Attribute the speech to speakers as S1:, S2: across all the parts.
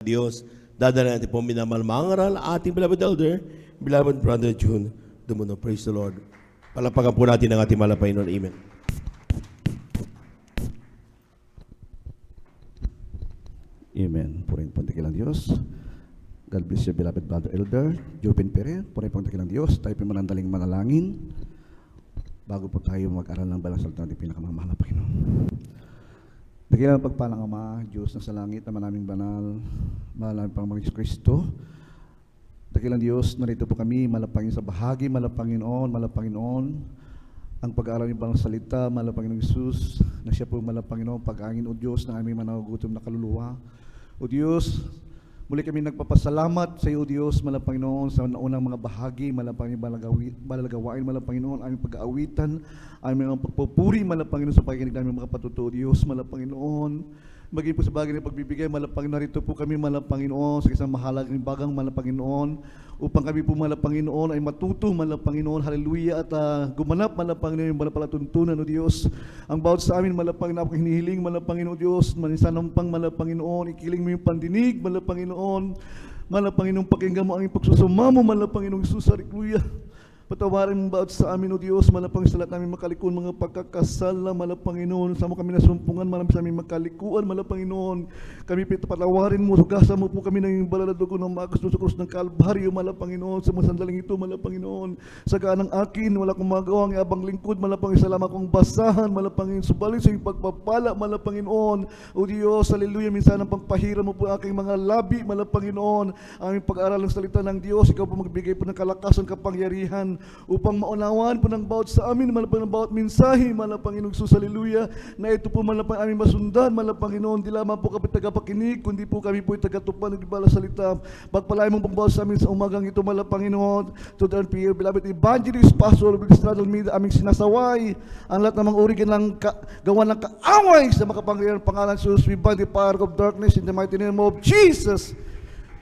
S1: Diyos, dadala natin po minamahal mangaral ating beloved elder, beloved brother June Dumuno. Praise the Lord. Palapagan po natin ang ating malapay noon. Amen.
S2: Amen. Purihin po ang dakilang Diyos. God bless you, beloved brother elder Jupin Pere. Purihin po ang dakilang Diyos. Tayo po manandaling manalangin bago po tayo mag-aral ng balang salita ng pinakamamahal na Panginoon. Dakilang pagpalang Ama, Diyos na sa langit, na manaming banal, mahal namin Panginoong Kristo. Dakilang Diyos, narito po kami, malapangin sa bahagi, malapanginoon, ang pag-aaral ng balang salita, malapanginoong Isus, na siya po malapanginoon, pag-angin o Diyos ng aming managutom na kaluluwa. O Diyos, muli kami nagpapasalamat sa iyo, Diyos, malapanginoon, sa unang mga bahagi, malapanginoon, balagawain, malapanginoon, aming pag-aawitan, aming pagpupuri, malapanginoon, sa pakikinig namin mga patutuo, Diyos, malapanginoon. Maging po sa bagay ng pagbibigay, malapanginoon, narito po kami, malapanginoon, sa isang mahalagang bagang, malapanginoon, upang kami po, malapanginoon, ay matuto, malapanginoon, hallelujah, at gumanap, malapanginoon, yung malapalatuntunan, o Diyos. Ang bawat sa amin, malapanginoon, hinihiling, malapanginoon, Diyos, manisanampang, malapanginoon, ikiling mo yung pandinig, malapanginoon, pakinggan mo ang iyong pagsusuma mo, malapanginoon, Isus, hallelujah. Patawarin mo bawat sa amin, O Diyos, malapangin sa lahat namin makalikun, mga pagkakasala, malapanginoon, sa mo kami nasumpungan, malapangin sa aming makalikuan, malapanginoon, kami patawarin mo, sugasa mo po kami ng balaladugo ng mga gusto sa krus ng Kalbaryo, malapanginoon, sa mga sandaling ito, malapanginoon, sa ganang akin, wala kong magawang abang lingkod, malapangin sa lamang kong basahan, malapangin, subalit sa iyong pagpapala, malapanginoon, O Diyos, hallelujah, minsan ang pagpahira mo po aking mga labi, malapanginoon, aming pag-aaral ng salita ng Diyos, ikaw po magbigay po ng kalakasan, kapangyarihan, upang maunawaan po ng bawat sa amin, malapang ng bawat mensahe, malapanginoong Sus, hallelujah, na ito po malapang aming masundan, malapanginoon, di lamang po kami tagapakinig, kundi po kami po tagatupad ng ibala salita. Pagpalain mo pong bawat sa amin sa umagang ito, malapanginoon, to the beloved evangelist, pastor, Stradal Media, aming sinasaway, ang lahat ng mga uri ng gawa ng kaaway sa makapangyarihan pangalan Sus, we bind the power of darkness in the mighty name of Jesus.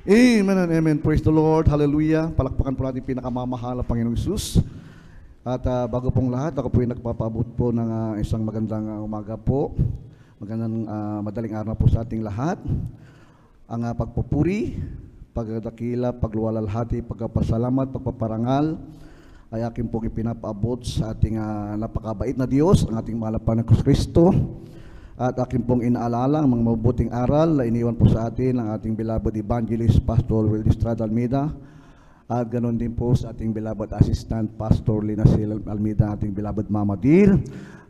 S2: Amen and amen. Praise the Lord. Hallelujah. Palakpakan po natin pinakamamahal na Panginoong Isus. At bago pong lahat, ako po ay nagpapaabot po ng isang magandang umaga po. Magandang madaling araw po sa ating lahat. Ang pagpupuri, pagdakila, pagluwalalhati, pagpapasalamat, pagpaparangal ay aking pong ipinapaabot sa ating napakabait na Diyos, ang ating mahal na Kristo. At akin pong inaalala ang mga mabuting aral na iniwan po sa atin ng ating beloved evangelist, Pastor Wildy Stradal Almeida. At ganoon din po sa ating beloved assistant, Pastor Lina Sil Almeida, ating beloved Mama Dear.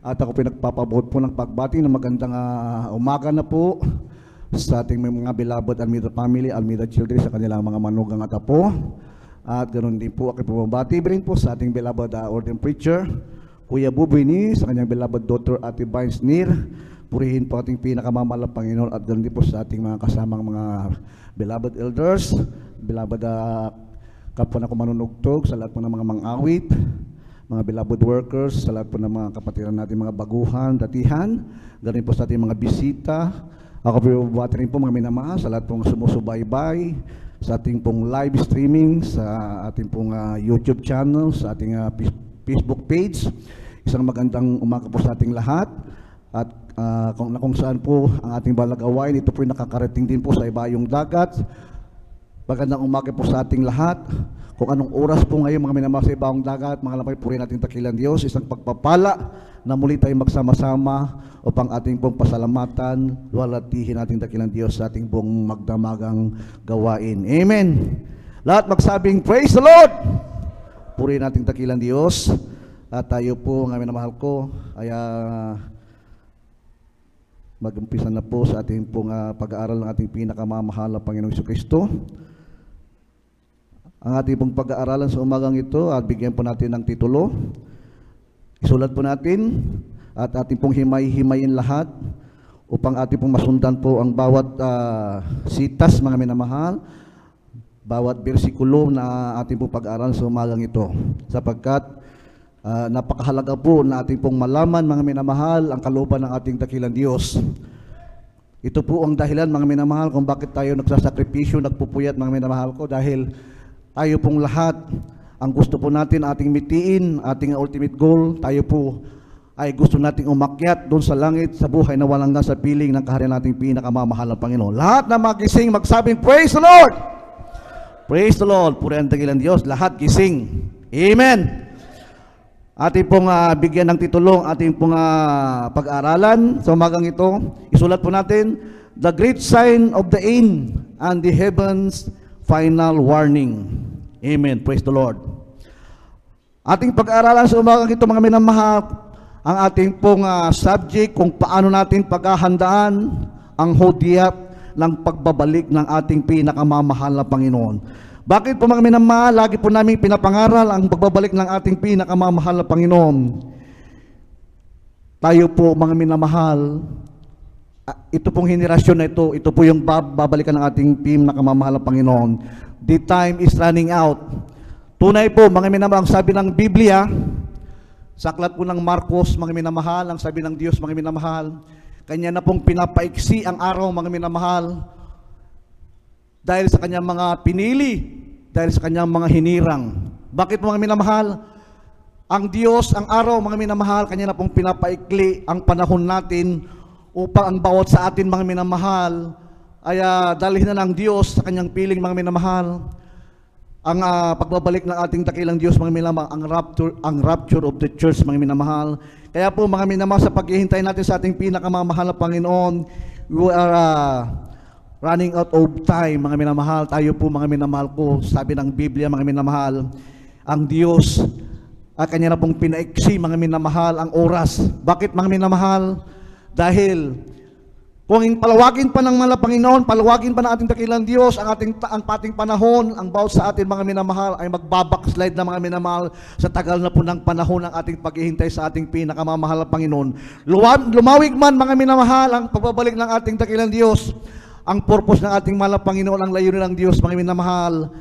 S2: At ako pinagpapabot po ng pagbati ng magandang umaga na po sa ating mga beloved Almeida family, Almeida children, sa kanilang mga manugang at apo. At ganoon din po aking pumabati rin po sa ating beloved ordained preacher, Kuya Buboy ni, sa kanyang beloved daughter Ate Vines Nir. Purihin po ating pinakamamahal na Panginoon at ganoon din po sa ating mga kasamang mga beloved elders, beloved kapwa na kumanunugtog, sa lahat po ng mga mangawit, mga beloved workers, sa lahat po ng mga kapatiran natin, mga baguhan, datihan, ganoon po sa ating mga bisita. Ako po buwati rin po mga minamahal sa lahat pong sumusubaybay, sa ating pong live streaming, sa ating pong YouTube channel, sa ating Facebook page. Isang magandang umaga po sa ating lahat. At kung saan po ang ating balagawain, ito po nakakarating din po sa ibayong dagat. Magandang umaga po sa ating lahat. Kung anong oras po ngayon mga minamahal sa ibayong dagat, mga lamay, purihin natin takilan Diyos, isang pagpapala na muli tayong magsama-sama upang ating pong pasalamatan, luwalhatihin natin takilan Diyos sa ating pong magdamagang gawain. Amen. Lahat magsabing, praise the Lord! Purihin natin takilan Diyos. At tayo po, mga minamahal ko, ay mag-umpisa na po sa ating pong pag-aaral ng ating pinakamamahal na Panginoong Jesucristo. Ang ating pong pag-aaralan sa umagang ito, at bigyan po natin ng titulo. Isulat po natin at ating pong himay-himayin lahat upang ating pong masundan po ang bawat sitas, mga minamahal, bawat bersikulo na ating pong pag-aaral sa umagang ito. Sapagkat napakahalaga po na ating pong malaman, mga minamahal, ang kalooban ng ating dakilang Diyos. Ito po ang dahilan, mga minamahal, kung bakit tayo nagsasakripisyo, nagpupuyat, mga minamahal ko, dahil tayo pong lahat, ang gusto po natin ating mitiin, ating ultimate goal, tayo po ay gusto nating umakyat doon sa langit, sa buhay na walang hanggan, sa piling ng kaharian nating pinakamamahal na Panginoon. Lahat na magising, magsabing, Praise the Lord! Praise the Lord! Puri ang dakilang Diyos. Lahat gising. Amen! Ating pong bigyan ng titulong, ating pong pag-aralan sa umagang ito. Isulat po natin, The Great Sign of the End and the Heaven's Final Warning. Amen. Praise the Lord. Ating pag-aaralan sa umagang ito, mga minamahal, ang ating pong subject kung paano natin paghahandaan ang hudyat ng pagbabalik ng ating pinakamamahal na Panginoon. Bakit po mga minamahal, lagi po namin pinapangaral ang pagbabalik ng ating pinakamamahal na Panginoon? Tayo po mga minamahal, ito pong henerasyon na ito po yung babalikan ng ating pinakamamahal na Panginoon. The time is running out. Tunay po mga minamahal, ang sabi ng Biblia, sa aklat po ng Marcos, mga minamahal, ang sabi ng Diyos, mga minamahal, Kanya na pong pinapaiksi ang araw, mga minamahal, dahil sa Kanyang mga pinili, dahil sa Kanyang mga hinirang. Bakit mga minamahal? Ang Diyos, ang araw, mga minamahal, Kanya na pong pinapaikli ang panahon natin upang ang bawat sa atin, mga minamahal, ay dalhin na ng Diyos sa Kanyang piling, mga minamahal, ang pagbabalik ng ating dakilang Diyos, mga minamahal, ang rapture of the church, mga minamahal. Kaya po mga minamahal, sa paghihintay natin sa ating pinakamamahal na Panginoon, we are running out of time, mga minamahal. Tayo po mga minamahal ko, sabi ng Biblia, mga minamahal, ang Diyos, Kanya na pong pinaiksi, mga minamahal, ang oras. Bakit mga minamahal? Dahil kung palawagin pa ng mga Panginoon, palawagin pa ng ating dakilang Diyos, ang pating panahon, ang bawat sa atin mga minamahal ay magbabackslide na mga minamahal sa tagal na po ng panahon ng ating paghihintay sa ating pinakamamahal na Panginoon. Lumawig man mga minamahal ang pagbabalik ng ating dakilang Diyos, ang purpose ng ating mahal na Panginoon, ang layunin ng Diyos, mga minamahal,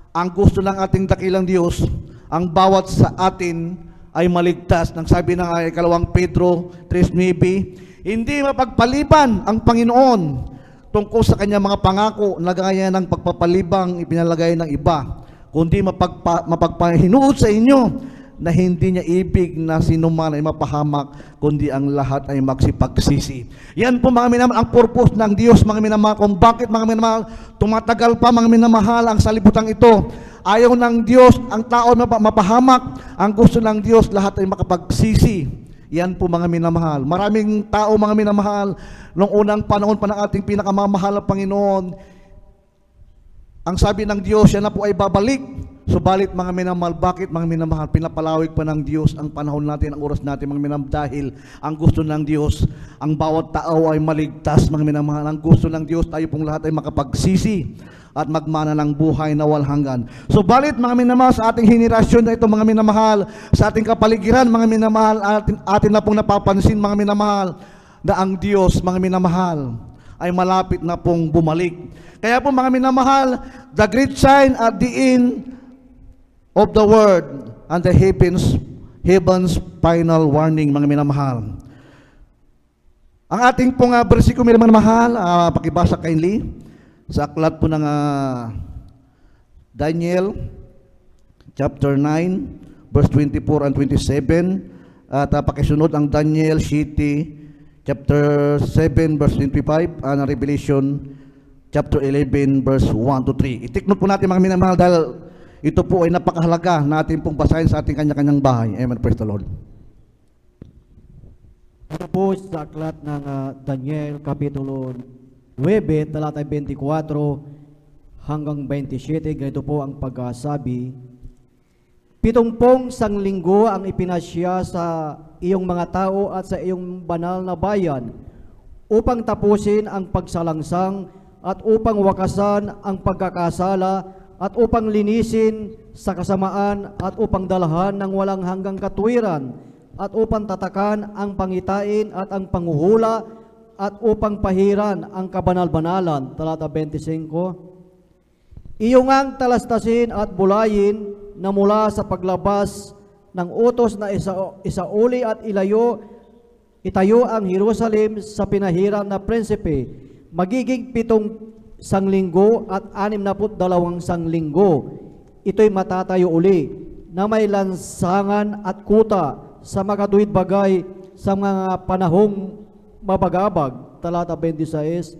S2: ang gusto ng ating dakilang Diyos, ang bawat sa atin ay maligtas. Nang sabi ng ikalawang Pedro 3:9, hindi mapagpaliban ang Panginoon tungkol sa Kanyang mga pangako na gaya ng pagpapalibang ipinalagay ng iba, kundi mapagpahinuot sa inyo na hindi niya ibig na sinuman ay mapahamak, kundi ang lahat ay magsipagsisi. Yan po mga minamahal, ang purpose ng Diyos, mga minamahal, kung bakit mga minamahal, tumatagal pa mga minamahal ang salibutan ito. Ayaw ng Diyos ang tao mapahamak, ang gusto ng Diyos lahat ay makapagsisi. Yan po mga minamahal. Maraming tao mga minamahal, noong unang panahon pa ng ating pinakamamahal na Panginoon, ang sabi ng Diyos, yan na po ay babalik. Subalit mga minamahal, bakit mga minamahal? Pinapalawig pa ng Diyos ang panahon natin, ang oras natin mga minamahal, dahil ang gusto ng Diyos, ang bawat tao ay maligtas mga minamahal. Ang gusto ng Diyos, tayo pong lahat ay makapagsisi at magmana ng buhay na walang hanggan. Subalit mga minamahal, sa ating henerasyon na ito mga minamahal, sa ating kapaligiran mga minamahal, atin na pong napapansin mga minamahal, na ang Diyos mga minamahal ay malapit na pong bumalik. Kaya po mga minamahal, the great sign at the end of the word and the heaven's final warning, mga minamahal. Ang ating pong bersikulo, mga minamahal, pakibasa kindly sa aklat po ng Daniel chapter 9 verse 24 and 27, at pakisunod ang Daniel City chapter 7 verse 25 and Revelation chapter 11 verse 1 to 3. Itiknot po natin mga minamahal, dahil ito po ay napakahalaga natin pong basahin sa ating kanya-kanyang bahay. Amen. Praise the Lord.
S3: Ito po sa aklat ng Daniel Kapitulo 9, talata 24 hanggang 27, ganito po ang pagsabi. 70 sanglinggo ang ipinasya sa iyong mga tao at sa iyong banal na bayan upang tapusin ang pagsalangsang at upang wakasan ang pagkakasala at upang linisin sa kasamaan at upang dalahan ng walang hanggang katuwiran at upang tatakan ang pangitain at ang panguhula at upang pahiran ang kabanal-banalan. Talata 25. Iyo ngang talastasin at bulayin na mula sa paglabas ng utos na isauli at itayo ang Jerusalem sa pinahiran na prinsipe. Magiging 7 sanglinggo at 62 sanglinggo. Ito'y matatayo uli na may lansangan at kuta sa makatuwid bagay sa mga panahong mabagabag, talata 26.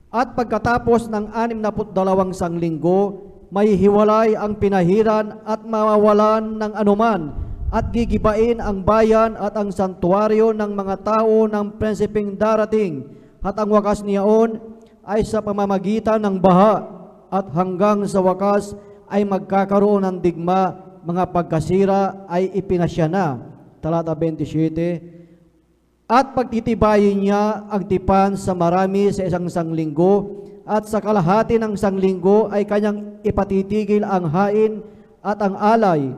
S3: At pagkatapos ng 62 sanglinggo, may hiwalay ang pinahiran at mawawalan ng anuman, at gigibain ang bayan at ang santuaryo ng mga tao ng prinsipeng darating, at ang wakas niyaon ay sa pamamagitan ng baha, at hanggang sa wakas ay magkakaroon ng digma, mga pagkasira ay ipinasya na. Talata 27. At pagtitibayin niya ang tipan sa marami sa isang sanglinggo, at sa kalahati ng sanglinggo ay kanyang ipatitigil ang hain at ang alay,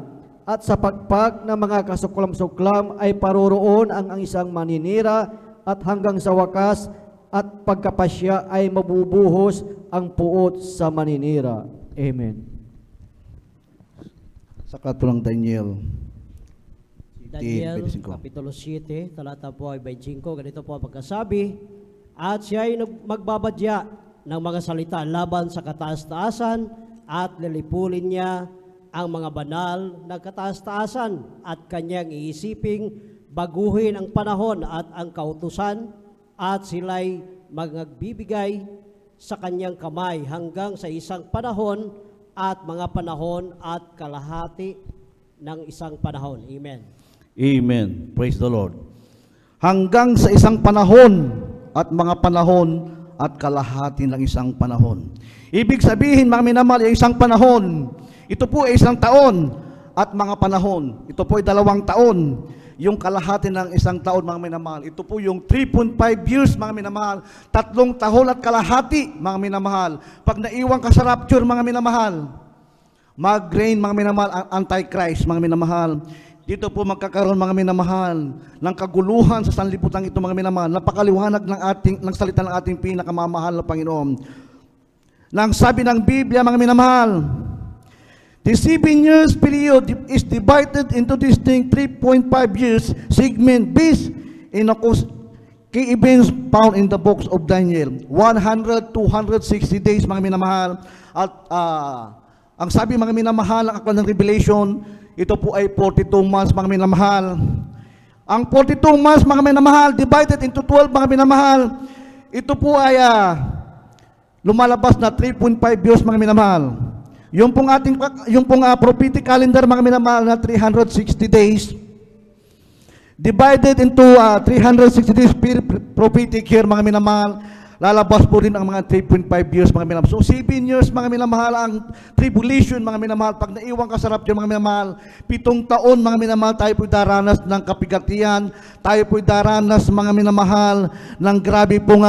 S3: at sa pagpag ng mga kasuklam-suklam ay paroroon ang isang maninira, at hanggang sa wakas at pagkapasya ay mabubuhos ang puot sa maninira. Amen.
S2: Sa katulang Daniel,
S4: Daniel,
S2: 25.
S4: Kapitulo 7, talata po ay 25, ganito po ang pagkasabi, at siya ay magbabadya ng mga salita laban sa kataas-taasan, at lilipulin niya ang mga banal na kataas-taasan, at kanyang iisiping baguhin ang panahon at ang kautusan, at sila'y magbibigay sa kanyang kamay hanggang sa isang panahon at mga panahon at kalahati ng isang panahon. Amen.
S2: Amen. Praise the Lord. Hanggang sa isang panahon at mga panahon at kalahati ng isang panahon. Ibig sabihin, mga minamahal, yung isang panahon, ito po ay isang taon at mga panahon. Ito po ay 2 taon. Yung kalahati ng isang taon, mga minamahal. Ito po yung 3.5 years, mga minamahal. 3 taon at kalahati, mga minamahal. Pag naiwan ka sa rapture, mga minamahal, mag-reign, mga minamahal, ang Antichrist, mga minamahal. Dito po magkakaroon, mga minamahal, ng kaguluhan sa sanlibutan ito, mga minamahal. Napakaliwanag ng salita ng ating pinakamamahal na Panginoon. Nang sabi ng Biblia, mga minamahal, the 7 years period is divided into distinct 3.5 years segment based in key events found in the books of Daniel. 260 days, mga minamahal. At ang sabi, mga minamahal, ang aklat ng Revelation, ito po ay 42 months, mga minamahal. Ang 42 months, mga minamahal, divided into 12, mga minamahal. Ito po ay lumalabas na 3.5 years, mga minamahal. Yung pong prophetic calendar, mga minamahal, na 360 days, divided into 360 days prophetic year, mga minamahal, lalabas po rin ang mga 3.5 years, mga minamahal. So 7 years, mga minamahal, ang tribulation, mga minamahal. Pag naiwan ka sa rapture, mga minamahal, 7 taon, mga minamahal, tayo po'y daranas ng kapigatian, tayo po'y daranas, mga minamahal, ng grabe pong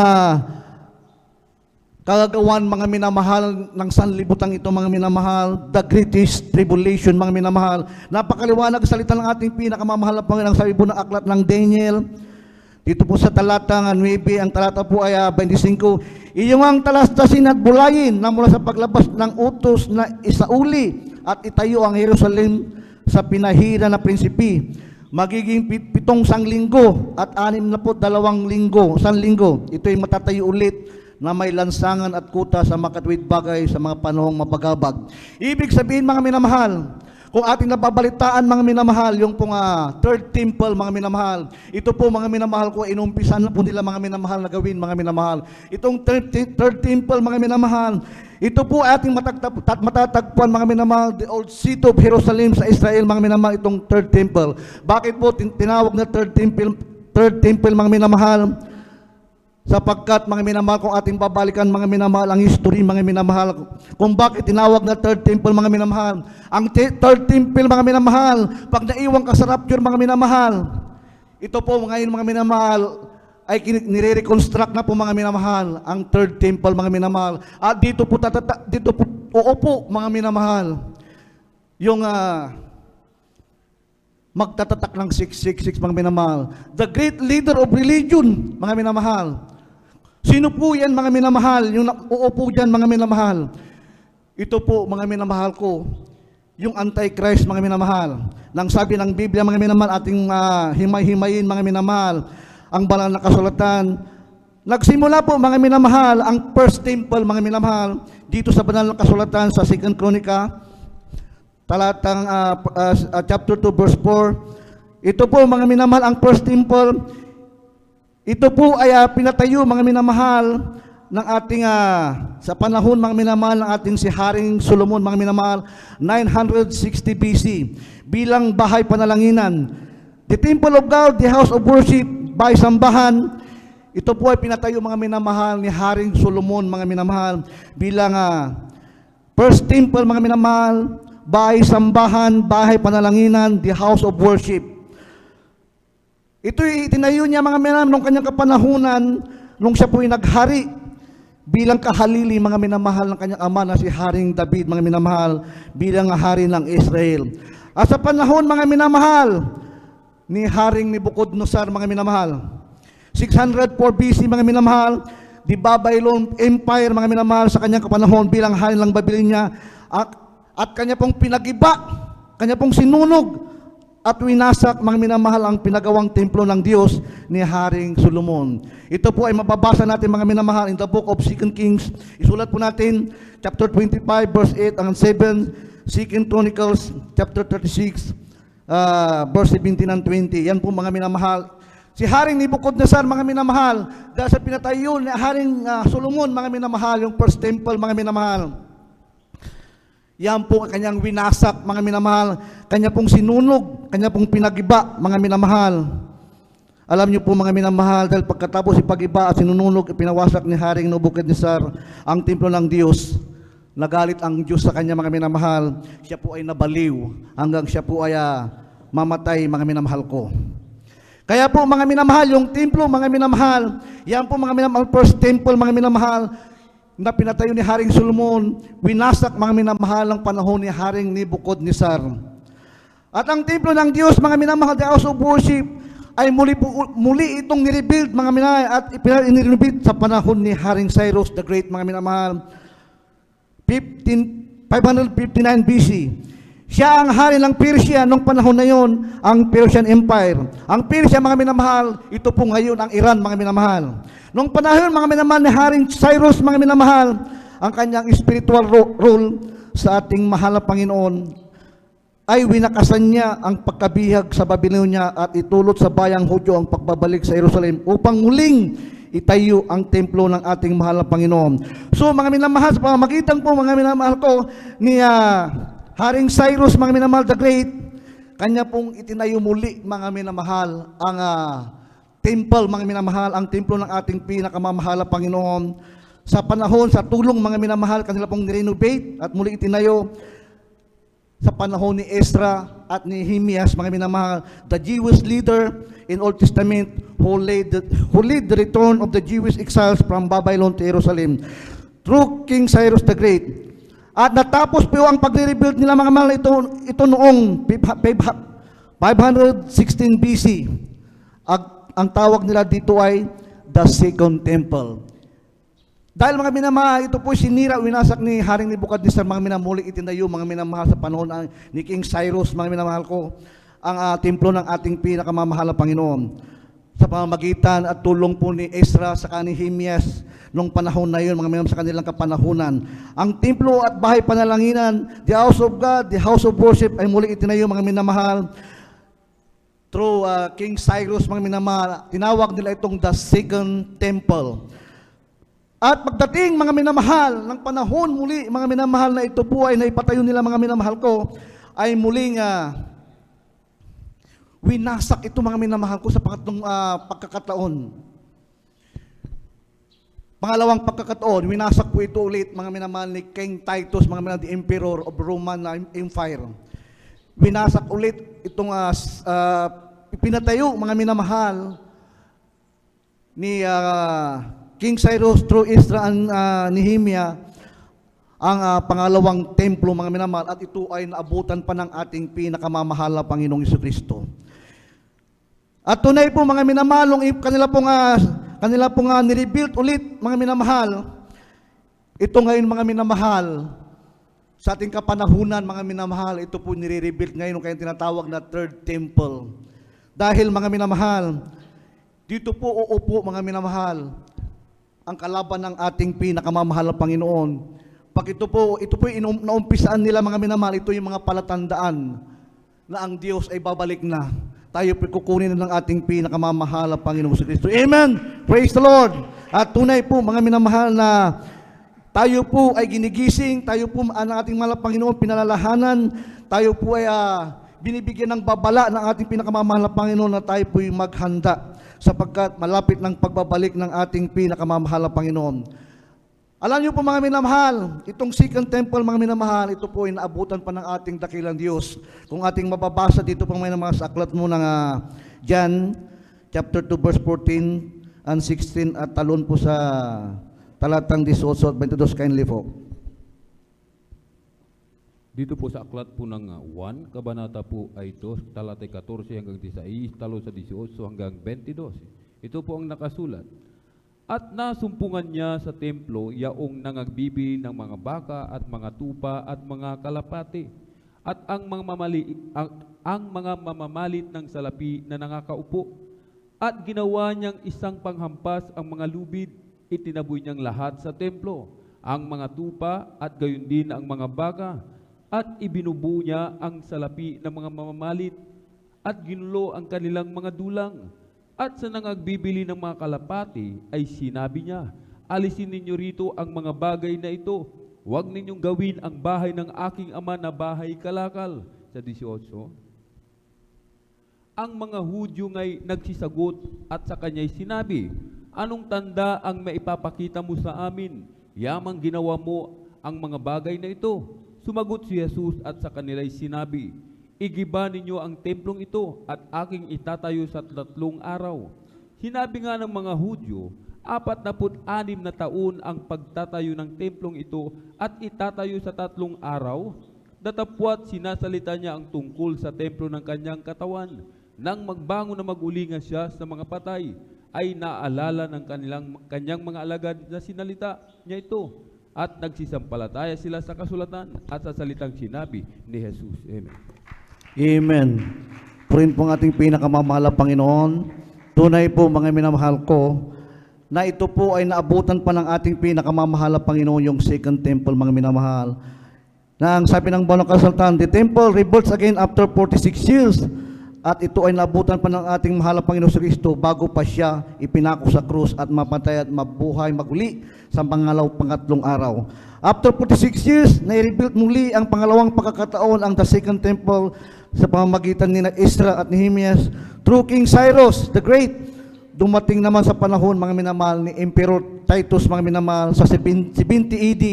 S2: kagagawan, mga minamahal, ng sanlibutan ito, mga minamahal, the greatest tribulation, mga minamahal. Napakaliwanag sa salita ng ating pinakamamahal na Panginoon, sabi po ng aklat ng Daniel, dito po sa talata ng 9, ang talata po ay 25, iyong ang talastasin at bulayin na mula sa paglabas ng utos na isauli at itayo ang Jerusalem sa pinahira na prinsipi. Magiging 7 sanglinggo at 62 sanlinggo. Ito'y matatayo ulit na may lansangan at kuta sa makatwid bagay sa mga panahong mapagabag. Ibig sabihin, mga minamahal, kung ating nababalitaan, mga minamahal, yung pong third temple, mga minamahal, ito po, mga minamahal ko, inumpisan na po nila, mga minamahal, na gawin, mga minamahal. Itong third temple, mga minamahal, ito po ating matatagpuan, mga minamahal, the old city of Jerusalem sa Israel, mga minamahal, itong third temple. Bakit po tinawag na third temple, mga minamahal? Sapagkat, mga minamahal, kung ating babalikan, mga minamahal, ang history, mga minamahal, kung bakit tinawag na third temple, mga minamahal. Ang third temple, mga minamahal, pag naiwan ka sa rapture, mga minamahal, ito po ngayon, mga minamahal, ay nire-reconstruct na po, mga minamahal, ang third temple, mga minamahal. At dito po uupo, mga minamahal, yung magtatatak ng 666, mga minamahal. The great leader of religion, mga minamahal. Sino po yan, mga minamahal? Yung uupo dyan, mga minamahal. Ito po, mga minamahal ko, yung Antichrist, mga minamahal. Nang sabi ng Biblia, mga minamahal, ating himay-himayin, mga minamahal, ang banal na kasulatan. Nagsimula po, mga minamahal, ang first temple, mga minamahal, dito sa banal na kasulatan sa 2 Chronica, talatang chapter 2, verse 4, Ito po mga minamahal ang first temple. Ito po ay pinatayo mga minamahal ng ating sa panahon mga minamahal ng ating si Haring Solomon mga minamahal 960 BC bilang bahay panalanginan. The temple of God, the house of worship, bahay sambahan. Ito po ay pinatayo mga minamahal ni Haring Solomon mga minamahal bilang first temple mga minamahal, bahay sambahan, bahay panalanginan, the house of worship. Ito'y itinayo niya mga minamahal nung kanyang kapanahunan nung siya po'y naghari bilang kahalili mga minamahal ng kanyang ama na si Haring David mga minamahal bilang hari ng Israel. At sa panahon mga minamahal ni Haring Nebuchadnezzar mga minamahal, 604 BC mga minamahal, the Babylon Empire mga minamahal sa kanyang kapanahon bilang hari ng Babylonia at kanya pong pinagiba, kanya pong sinunog at winasak mga minamahal ang pinagawang templo ng Diyos ni Haring Solomon. Ito po ay mababasa natin mga minamahal in the book of 2 Kings. Isulat po natin chapter 25 verse 8 hanggang 7, 2 Chronicles chapter 36 verse 17 and 20. Yan po mga minamahal. Si Haring Nebuchadnezzar mga minamahal, dahil sa pinatayo ni Haring Solomon mga minamahal, yung first temple mga minamahal, yan po kanyang winasak mga minamahal, kanya pong sinunog, kanya pong pinagiba mga minamahal. Alam niyo po mga minamahal, dahil pagkatapos ipagiba at sinununog, pinawasak ni Haring Nebuchadnezzar ang templo ng Diyos. Nagalit ang Diyos sa kanya mga minamahal, siya po ay nabaliw hanggang siya po ay mamatay mga minamahal ko. Kaya po mga minamahal, yung templo mga minamahal, yan po mga minamahal, first temple mga minamahal, na pinatayo ni Haring Solomon, winasak mga minamahal ng panahon ni Haring Nebuchadnezzar. At ang templo ng Diyos, mga minamahal, the house of worship, ay muli itong nirebuild mga minamahal at inirebuild sa panahon ni Haring Cyrus the Great mga minamahal, 559 BC. Siya ang hari ng Persia nung panahon na yon, ang Persian Empire. Ang Persia mga minamahal, ito po ngayon ang Iran mga minamahal. Nung panahon mga minamahal ni Haring Cyrus mga minamahal, ang kanyang spiritual role sa ating mahal na Panginoon ay winakasan niya ang pagkabihag sa Babylonia at itulot sa bayang Hudyo ang pagbabalik sa Jerusalem upang muling itayo ang templo ng ating mahal na Panginoon. So mga minamahal, sa pamamagitan po mga minamahal ko ni Haring Cyrus mga minamahal the Great, kanya pong itinayo muli mga minamahal ang temple mga minamahal, ang templo ng ating pinakamamahal na Panginoon. Sa panahon, sa tulong mga minamahal, kanila pong nirenovate at muli itinayo sa panahon ni Ezra at ni Nehemias mga minamahal, the Jewish leader in Old Testament who led the return of the Jewish exiles from Babylon to Jerusalem through King Cyrus the Great. At natapos po ang pagre-rebuild nila mga mahal ito noong 516 BC. Ang tawag nila dito ay the Second Temple. Dahil mga minamahal, ito po sinira, winasak ni Haring Nebuchadnezzar mga minamuli itinayo mga minamahal sa panahon ni King Cyrus mga minamahal ko, ang templo ng ating pinakamamahal na Panginoon. Sa pamamagitan at tulong po ni Ezra sa ni Nehemias nung panahon na yun, mga minamahal sa kanilang kapanahunan. Ang templo at bahay panalanginan, the house of God, the house of worship ay muli itinayo mga minamahal. Through King Cyrus mga minamahal, tinawag nila itong the Second Temple. At pagdating mga minamahal ng panahon muli, mga minamahal na ito po ay naipatayo nila mga minamahal ko, ay muling winasak ito mga minamahal ko sa pangatlong pagkakataon. Pangalawang pagkakataon, winasak po ito ulit mga minamahal ni King Titus, mga minamahal, the Emperor of Roman Empire. Winasak ulit itong pinatayo mga minamahal ni King Cyrus through Ezra and Nehemiah ang pangalawang templo mga minamahal, at ito ay naabutan pa ng ating pinakamamahal na Panginoong Jesucristo. At tunay po mga minamahal, kanila pong nirebuild ulit mga minamahal. Ito ngayon mga minamahal, sa ating kapanahunan mga minamahal, ito po nire-rebuild ngayon ng kayong tinatawag na Third Temple. Dahil mga minamahal, dito po uupo mga minamahal, ang kalaban ng ating pinakamamahal na Panginoon. Pag ito po naumpisaan nila mga minamahal, ito yung mga palatandaan na ang Diyos ay babalik na. tayo po kukunin ng ating pinakamamahal na Panginoong Kristo. Amen! Praise the Lord! At tunay po, mga minamahal, na tayo po ay ginigising, tayo po ang ating mahal na Panginoon pinalalahanan, tayo po ay binibigyan ng babala ng ating pinakamamahal na Panginoon na tayo po ay maghanda sapagkat malapit ng pagbabalik ng ating pinakamamahal na Panginoon. Alam niyo po mga minamahal, itong second temple mga minamahal, ito po ay naabutan pa ng ating dakilang Diyos. Kung ating mababasa dito pang may mga sa aklat mo ng John, chapter 2, verse 14 and 16, at talon po sa talatang 18 at 22, kindly po.
S5: Dito po sa aklat po ng 1, kabanata po ay 2, talatay 14 hanggang 16, talon sa 18 hanggang 22. Ito po ang nakasulat. At nasumpungan niya sa templo yaong nangagbibili ng mga baka at mga tupa at mga kalapati at ang mga mamamalit ng salapi na nangakaupo. At ginawa niyang isang panghampas ang mga lubid, itinaboy niyang lahat sa templo, ang mga tupa at gayon din ang mga baka, at ibinubuo niya ang salapi ng mga mamamalit at ginulo ang kanilang mga dulang. At sa nangagbibili ng mga kalapati ay sinabi niya, alisin ninyo rito ang mga bagay na ito. Huwag ninyong gawin ang bahay ng aking ama na bahay kalakal. Sa 18. Ang mga Hudyo nga'y nagsisagot at sa kanya'y sinabi, anong tanda ang maipapakita mo sa amin? Yamang ginawa mo ang mga bagay na ito. Sumagot si Jesus at sa kanila'y sinabi, igiba ninyo ang templong ito at aking itatayo sa 3 araw. Sinabi nga ng mga Hudyo, 46 na taon ang pagtatayo ng templong ito at itatayo sa 3 araw. Datapwat sinasalita niya ang tungkol sa templo ng kanyang katawan. Nang magbangon na magulingan siya sa mga patay, ay naalala ng kanyang mga alagad na sinalita niya ito. At nagsisampalataya sila sa kasulatan at sa salitang sinabi ni Jesus. Amen.
S2: Amen. Purin po ang ating pinakamamahal na Panginoon. Tunay po mga minamahal ko, na ito po ay naabutan pa ng ating pinakamamahal na Panginoon, yung second temple mga minamahal. Na ang sabi ng Banal Kasulatan, the temple rebuilt again after 46 years. At ito ay naabutan pa ng ating mahal na Panginoon sa Kristo bago pa siya ipinako sa krus at mapatay at mabuhay maguli sa pangatlong araw. After 46 years, na-rebuild muli ang pangalawang pagkakataon ang the second temple sa pamamagitan ni Ezra at Nehemias through King Cyrus the Great. Dumating naman sa panahon mga minamahal ni Emperor Titus mga minamahal sa 70 AD.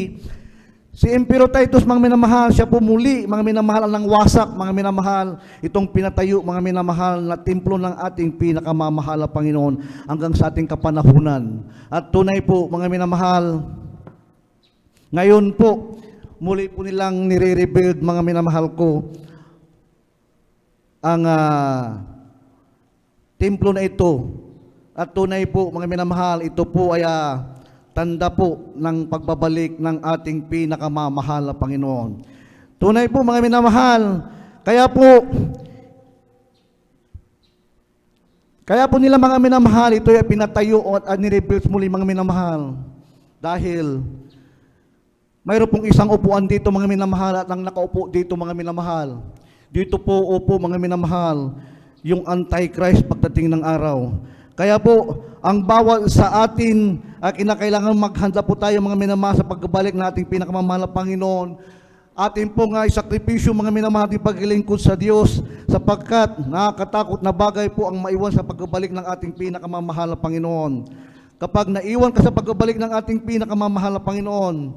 S2: Si Emperor Titus mga minamahal, siya po muli mga minamahal ang wasak mga minamahal, itong pinatayo mga minamahal na templo ng ating pinakamamahal na Panginoon hanggang sa ating kapanahunan. At tunay po mga minamahal, ngayon po muli po nilang nire-rebuild mga minamahal ko ang templo na ito. At tunay po mga minamahal, ito po ay tanda po ng pagbabalik ng ating pinakamamahal na Panginoon. Tunay po mga minamahal, kaya po nila mga minamahal, ito ay pinatayo at nirebuild muli mga minamahal. Dahil mayroon pong isang upuan dito mga minamahal at ang nakaupo dito mga minamahal. Dito po upo mga minamahal, yung Antichrist pagdating ng araw. Kaya po, ang bawat sa atin, kinakailangan maghanda po tayo mga minamahal sa pagbabalik ng ating pinakamamahal na Panginoon. Atin po nga isakripisyo mga minamahal ating paglilingkod sa Diyos sapagkat nakakatakot na bagay po ang maiwan sa pagbabalik ng ating pinakamamahal na Panginoon. Kapag naiwan ka sa pagbabalik ng ating pinakamamahal na Panginoon,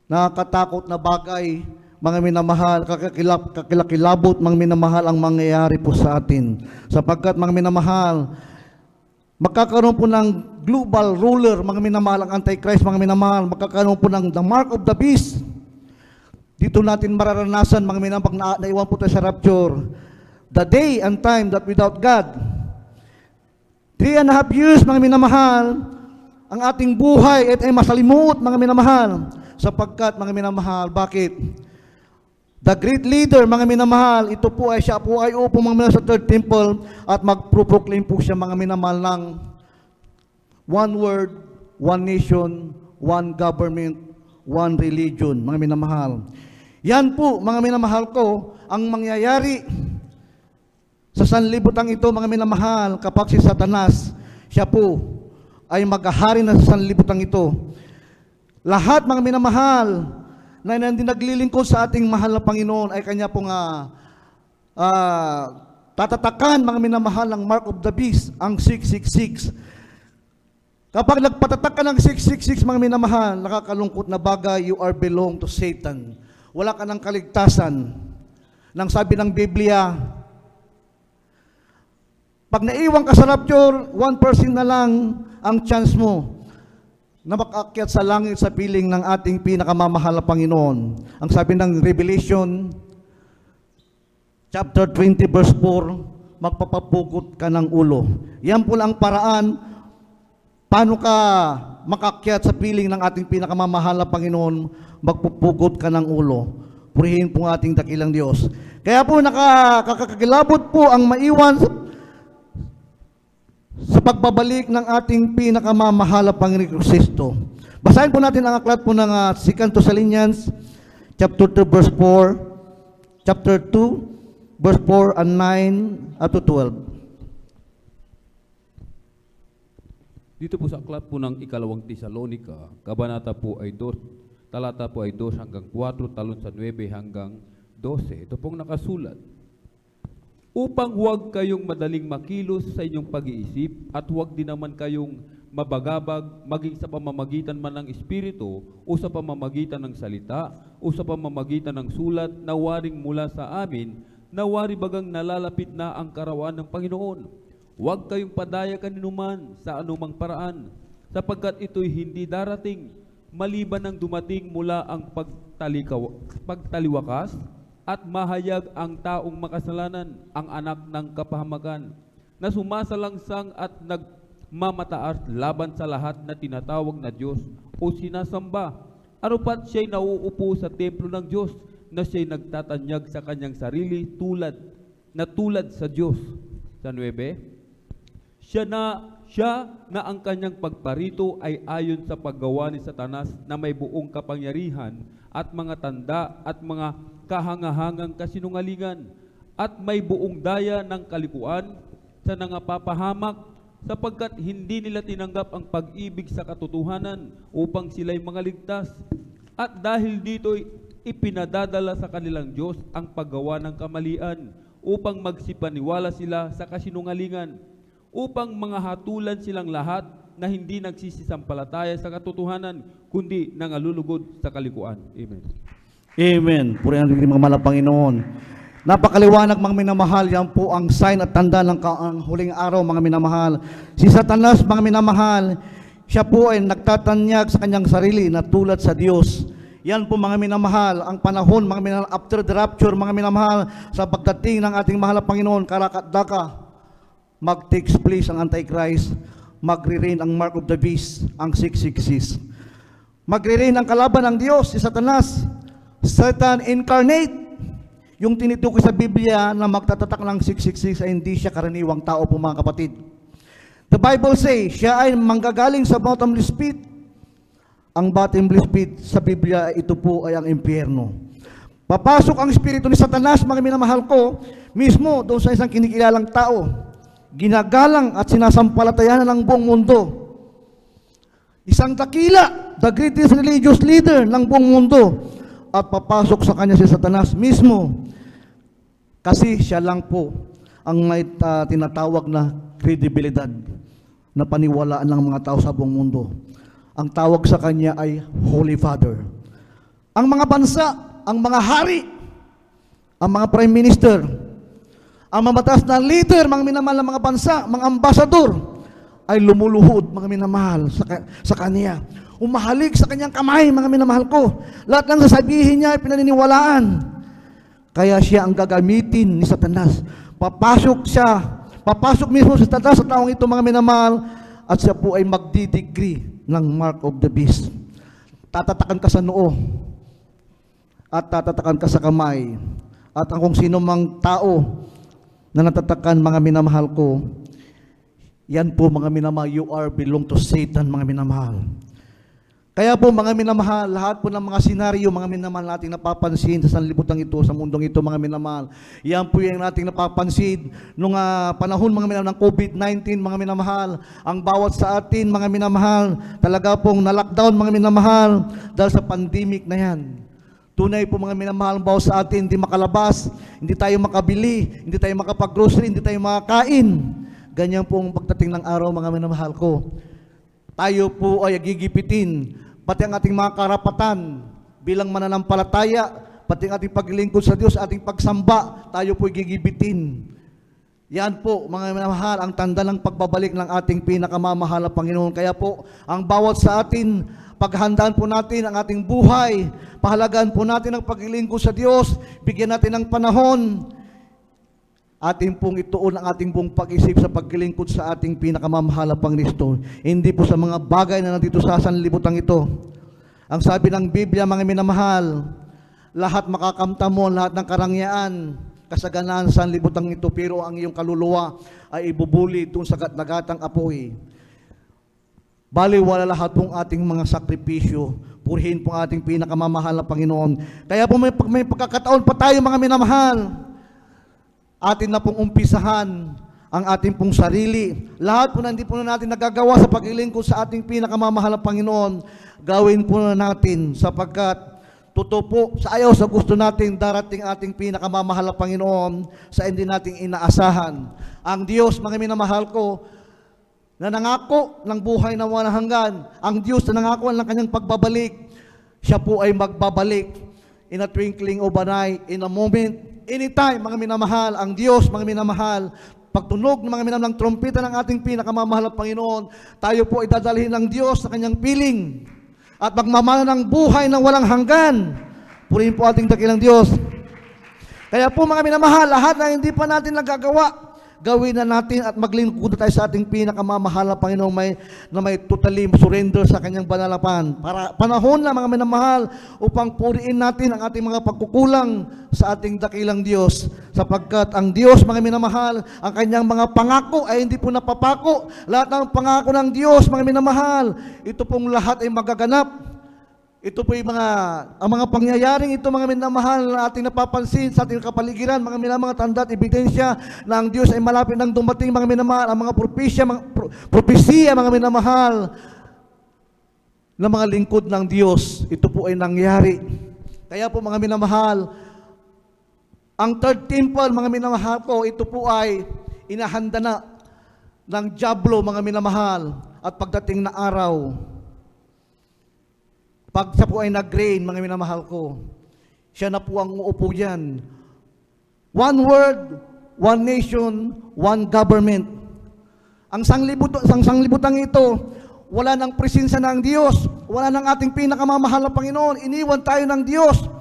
S2: nakakatakot na bagay mga minamahal, kakilakilabot mga minamahal ang mangyayari po sa atin. Sapagkat mga minamahal, magkakaroon po ng global ruler, mga minamahal, ang Antichrist, mga minamahal, magkakaroon po ng the mark of the beast. Dito natin mararanasan, mga minamahal, pag naiwan po tayo sa rapture, the day and time that without God. 3.5 years, mga minamahal, ang ating buhay ay masalimuot, mga minamahal. Sapagkat, mga minamahal, bakit? The great leader, mga minamahal, ito po ay siya po ay upo mga minamahal sa third temple at magpro-proclaim po siya mga minamahal ng one word, one nation, one government, one religion, mga minamahal. Yan po, mga minamahal ko, ang mangyayari Sa sanlibutan ito, mga minamahal, kapag si Satanas, siya po ay maghahari na sa sanlibutan ito. Lahat, mga minamahal, na hindi naglilingkod sa ating mahal na Panginoon ay kanya pong tatatakan, mga minamahal, ng mark of the beast, ang 666. Kapag nagpatatak ka ng 666, mga minamahal, nakakalungkot na bagay, you are belong to Satan. Wala ka ng kaligtasan. Nang sabi ng Biblia, pag naiwan ka sa rapture, 1% na lang ang chance mo na makaakyat sa langit sa piling ng ating pinakamamahal na Panginoon. Ang sabi ng Revelation, chapter 20, verse 4, magpapapugot ka ng ulo. Yan po lang ang paraan paano ka makaakyat sa piling ng ating pinakamamahal na Panginoon, magpupugot ka ng ulo. Purihin po ang ating dakilang Diyos. Kaya po nakakakilabot po ang maiwan sa pagbabalik ng ating pinakamamahal na Panginoon Kristo. Basahin po natin ang aklat po ng 2 Thessalonians chapter 2 verse 4, chapter 2 verse 4 and 9 up to 12.
S5: Dito po sa aklat po ng ikalawang Tesalonika, kabanata po ay 2, talata po ay 2 hanggang 4, talon sa 9 hanggang 12. Ito pong nakasulat. Upang huwag kayong madaling makilos sa inyong pag-iisip at huwag din naman kayong mabagabag maging sa pamamagitan man ng Espiritu o sa pamamagitan ng salita o sa pamamagitan ng sulat na waring mula sa amin na wari bagang nalalapit na ang karawaan ng Panginoon. Huwag kayong padaya kaninuman sa anumang paraan sapagkat ito'y hindi darating maliban ng dumating mula ang pagtaliwakas at mahayag ang taong makasalanan, ang anak ng kapahamakan, na sumasalangsang at nagmamataas laban sa lahat na tinatawag na Diyos o sinasamba. Ano pat siya'y nauupo sa templo ng Diyos, na siya'y nagtatanyag sa kanyang sarili tulad sa Diyos. Sa 9, siya na ang kanyang pagparito ay ayon sa paggawa ni Satanas na may buong kapangyarihan at mga tanda at mga kahangahangang kasinungalingan at may buong daya ng kalikuan sa nangapapahamak sapagkat hindi nila tinanggap ang pag-ibig sa katotohanan upang sila'y mangaligtas. At dahil dito'y ipinadadala sa kanilang Diyos ang paggawa ng kamalian upang magsipaniwala sila sa kasinungalingan, upang manghahatulan silang lahat na hindi nagsisisampalataya sa katotohanan kundi nangalulugod sa kalikuan. Amen.
S2: Amen. Purihan ng mga mahal na Panginoon. Napakaliwanag, mga minamahal, yan po ang sign at tanda ng huling araw, mga minamahal. Si Satanas, mga minamahal, siya po ay nagtatanyag sa kanyang sarili na tulad sa Diyos. Yan po, mga minamahal, ang panahon, mga minamahal, after the rapture, mga minamahal, sa pagdating ng ating mahal na Panginoon, karakatdaka, mag-takes place ang Antichrist, magre-reign ang mark of the beast, ang 666. Magre-reign ang kalaban ng Diyos, si Satanas, Satan incarnate, yung tinitukoy sa Biblia na magtatatak ng 666 ay hindi siya karaniwang tao po, mga kapatid. The Bible says, siya ay manggagaling sa bottomless pit. Ang bottomless pit sa Biblia, ito po ay ang impyerno. Papasok ang espiritu ni Satanas, mga minamahal ko, mismo doon sa isang kinikilalang tao, ginagalang at sinasampalatayanan ng buong mundo. Isang dakila, the greatest religious leader ng buong mundo, at papasok sa kanya si Satanas mismo kasi siya lang po ang may tinatawag na kredibilidad na paniwalaan ng mga tao sa buong mundo. Ang tawag sa kanya ay Holy Father. Ang mga bansa, ang mga hari, ang mga prime minister, ang mga mataas na leader, mga minamahal ng mga bansa, mga ambasador, ay lumuluhod, mga minamahal, sa kanya. Umahalik sa kanyang kamay, mga minamahal ko. Lahat ng sasabihin niya ay pinaniniwalaan. Kaya siya ang gagamitin ni Satanas. Papasok mismo si Satanas sa taong ito, mga minamahal, at siya po ay magdidegree ng mark of the beast. Tatatakan ka sa noo, at tatatakan ka sa kamay. At kung sino mang tao na natatakan, mga minamahal ko, yan po, mga minamahal, you are belong to Satan, mga minamahal. Kaya po mga minamahal, lahat po ng mga senaryo, mga minamahal nating napapansin sa sanlibutan ito, sa mundong ito, mga minamahal. Yan po yung nating napapansin nung panahon mga minamahal ng COVID-19, mga minamahal. Ang bawat sa atin, mga minamahal, talaga pong na-lockdown, mga minamahal, dahil sa pandemic na yan. Tunay po mga minamahal, ang bawat sa atin, hindi makalabas, hindi tayo makabili, hindi tayo makapag-grocery, hindi tayo makakain. Ganyan po ang pagdating ng araw, mga minamahal ko. Tayo po ay gigipitin, pati ang ating mga karapatan bilang mananampalataya, pati ang ating paglingkod sa Diyos, ating pagsamba, tayo po ay gigibitin. Yan po, mga minamahal, ang tanda ng pagbabalik ng ating pinakamamahal na Panginoon. Kaya po, ang bawat sa atin, paghandaan po natin ang ating buhay, pahalagaan po natin ang paglingkod sa Diyos, bigyan natin ng panahon, ating pong ituon ang ating buong pag-isip sa paglingkod sa ating pinakamamahal na Panginoon. Hindi po sa mga bagay na nandito sa sanlibutan ito. Ang sabi ng Biblia, mga minamahal, lahat makakamtan mo, lahat ng karangyaan, kasaganaan sa sanlibutan ito, pero ang iyong kaluluwa ay ibubuli doon sa gatnagatang apoy. Baliwala lahat pong ating mga sakripisyo, purihin pong ating pinakamamahal na Panginoon. Kaya po may pagkakataon pa tayo, mga minamahal, atin na pong umpisahan ang ating pong sarili. Lahat po na hindi po na natin nagagawa sa paglilingkod sa ating pinakamamahal na Panginoon, gawin po na natin sapagkat totoo po, sa ayaw sa gusto natin, darating ating pinakamamahal na Panginoon sa hindi nating inaasahan. Ang Diyos, mga minamahal ko, na nangako ng buhay na walang hanggan, ang Diyos na nangako ng kanyang pagbabalik, siya po ay magbabalik in a twinkling of an eye, in a moment, anytime, mga minamahal. Ang Diyos, mga minamahal, pagtunog ng mga minamahal ng trompeta ng ating pinakamamahal na Panginoon, tayo po ay dadalhin ng Diyos sa kanyang piling at magmamana ng buhay na walang hanggan. Purihin po ating dakilang Diyos. Kaya po, mga minamahal, lahat na hindi pa natin nagagawa, gawin na natin at maglingkod tayo sa ating pinakamamahal na Panginoon na may totally surrender sa kanyang banalapan. Para panahon na, mga minamahal, upang puriin natin ang ating mga pagkukulang sa ating dakilang Diyos. Sapagkat ang Diyos, mga minamahal, ang kanyang mga pangako ay hindi po napapako. Lahat ng pangako ng Diyos, mga minamahal, ito pong lahat ay magaganap. Ito po yung ang mga pangyayaring ito, mga minamahal, na ating napapansin sa ating kapaligiran, mga minamahal, tanda at ebidensya na ang Diyos ay malapit nang dumating, mga minamahal, ang mga propesya, mga minamahal, na mga lingkod ng Diyos, ito po ay nangyari. Kaya po, mga minamahal, ang third temple, mga minamahal ko, ito po ay inahanda na ng dyablo, mga minamahal, at pagdating na araw, pag siya po ay nag-reign, mga minamahal ko, siya na po ang uupo dyan. One word, one nation, one government. Ang sanglibutang ito, wala ng presensya ng Diyos, wala ng ating pinakamamahal na Panginoon, iniwan tayo ng Diyos.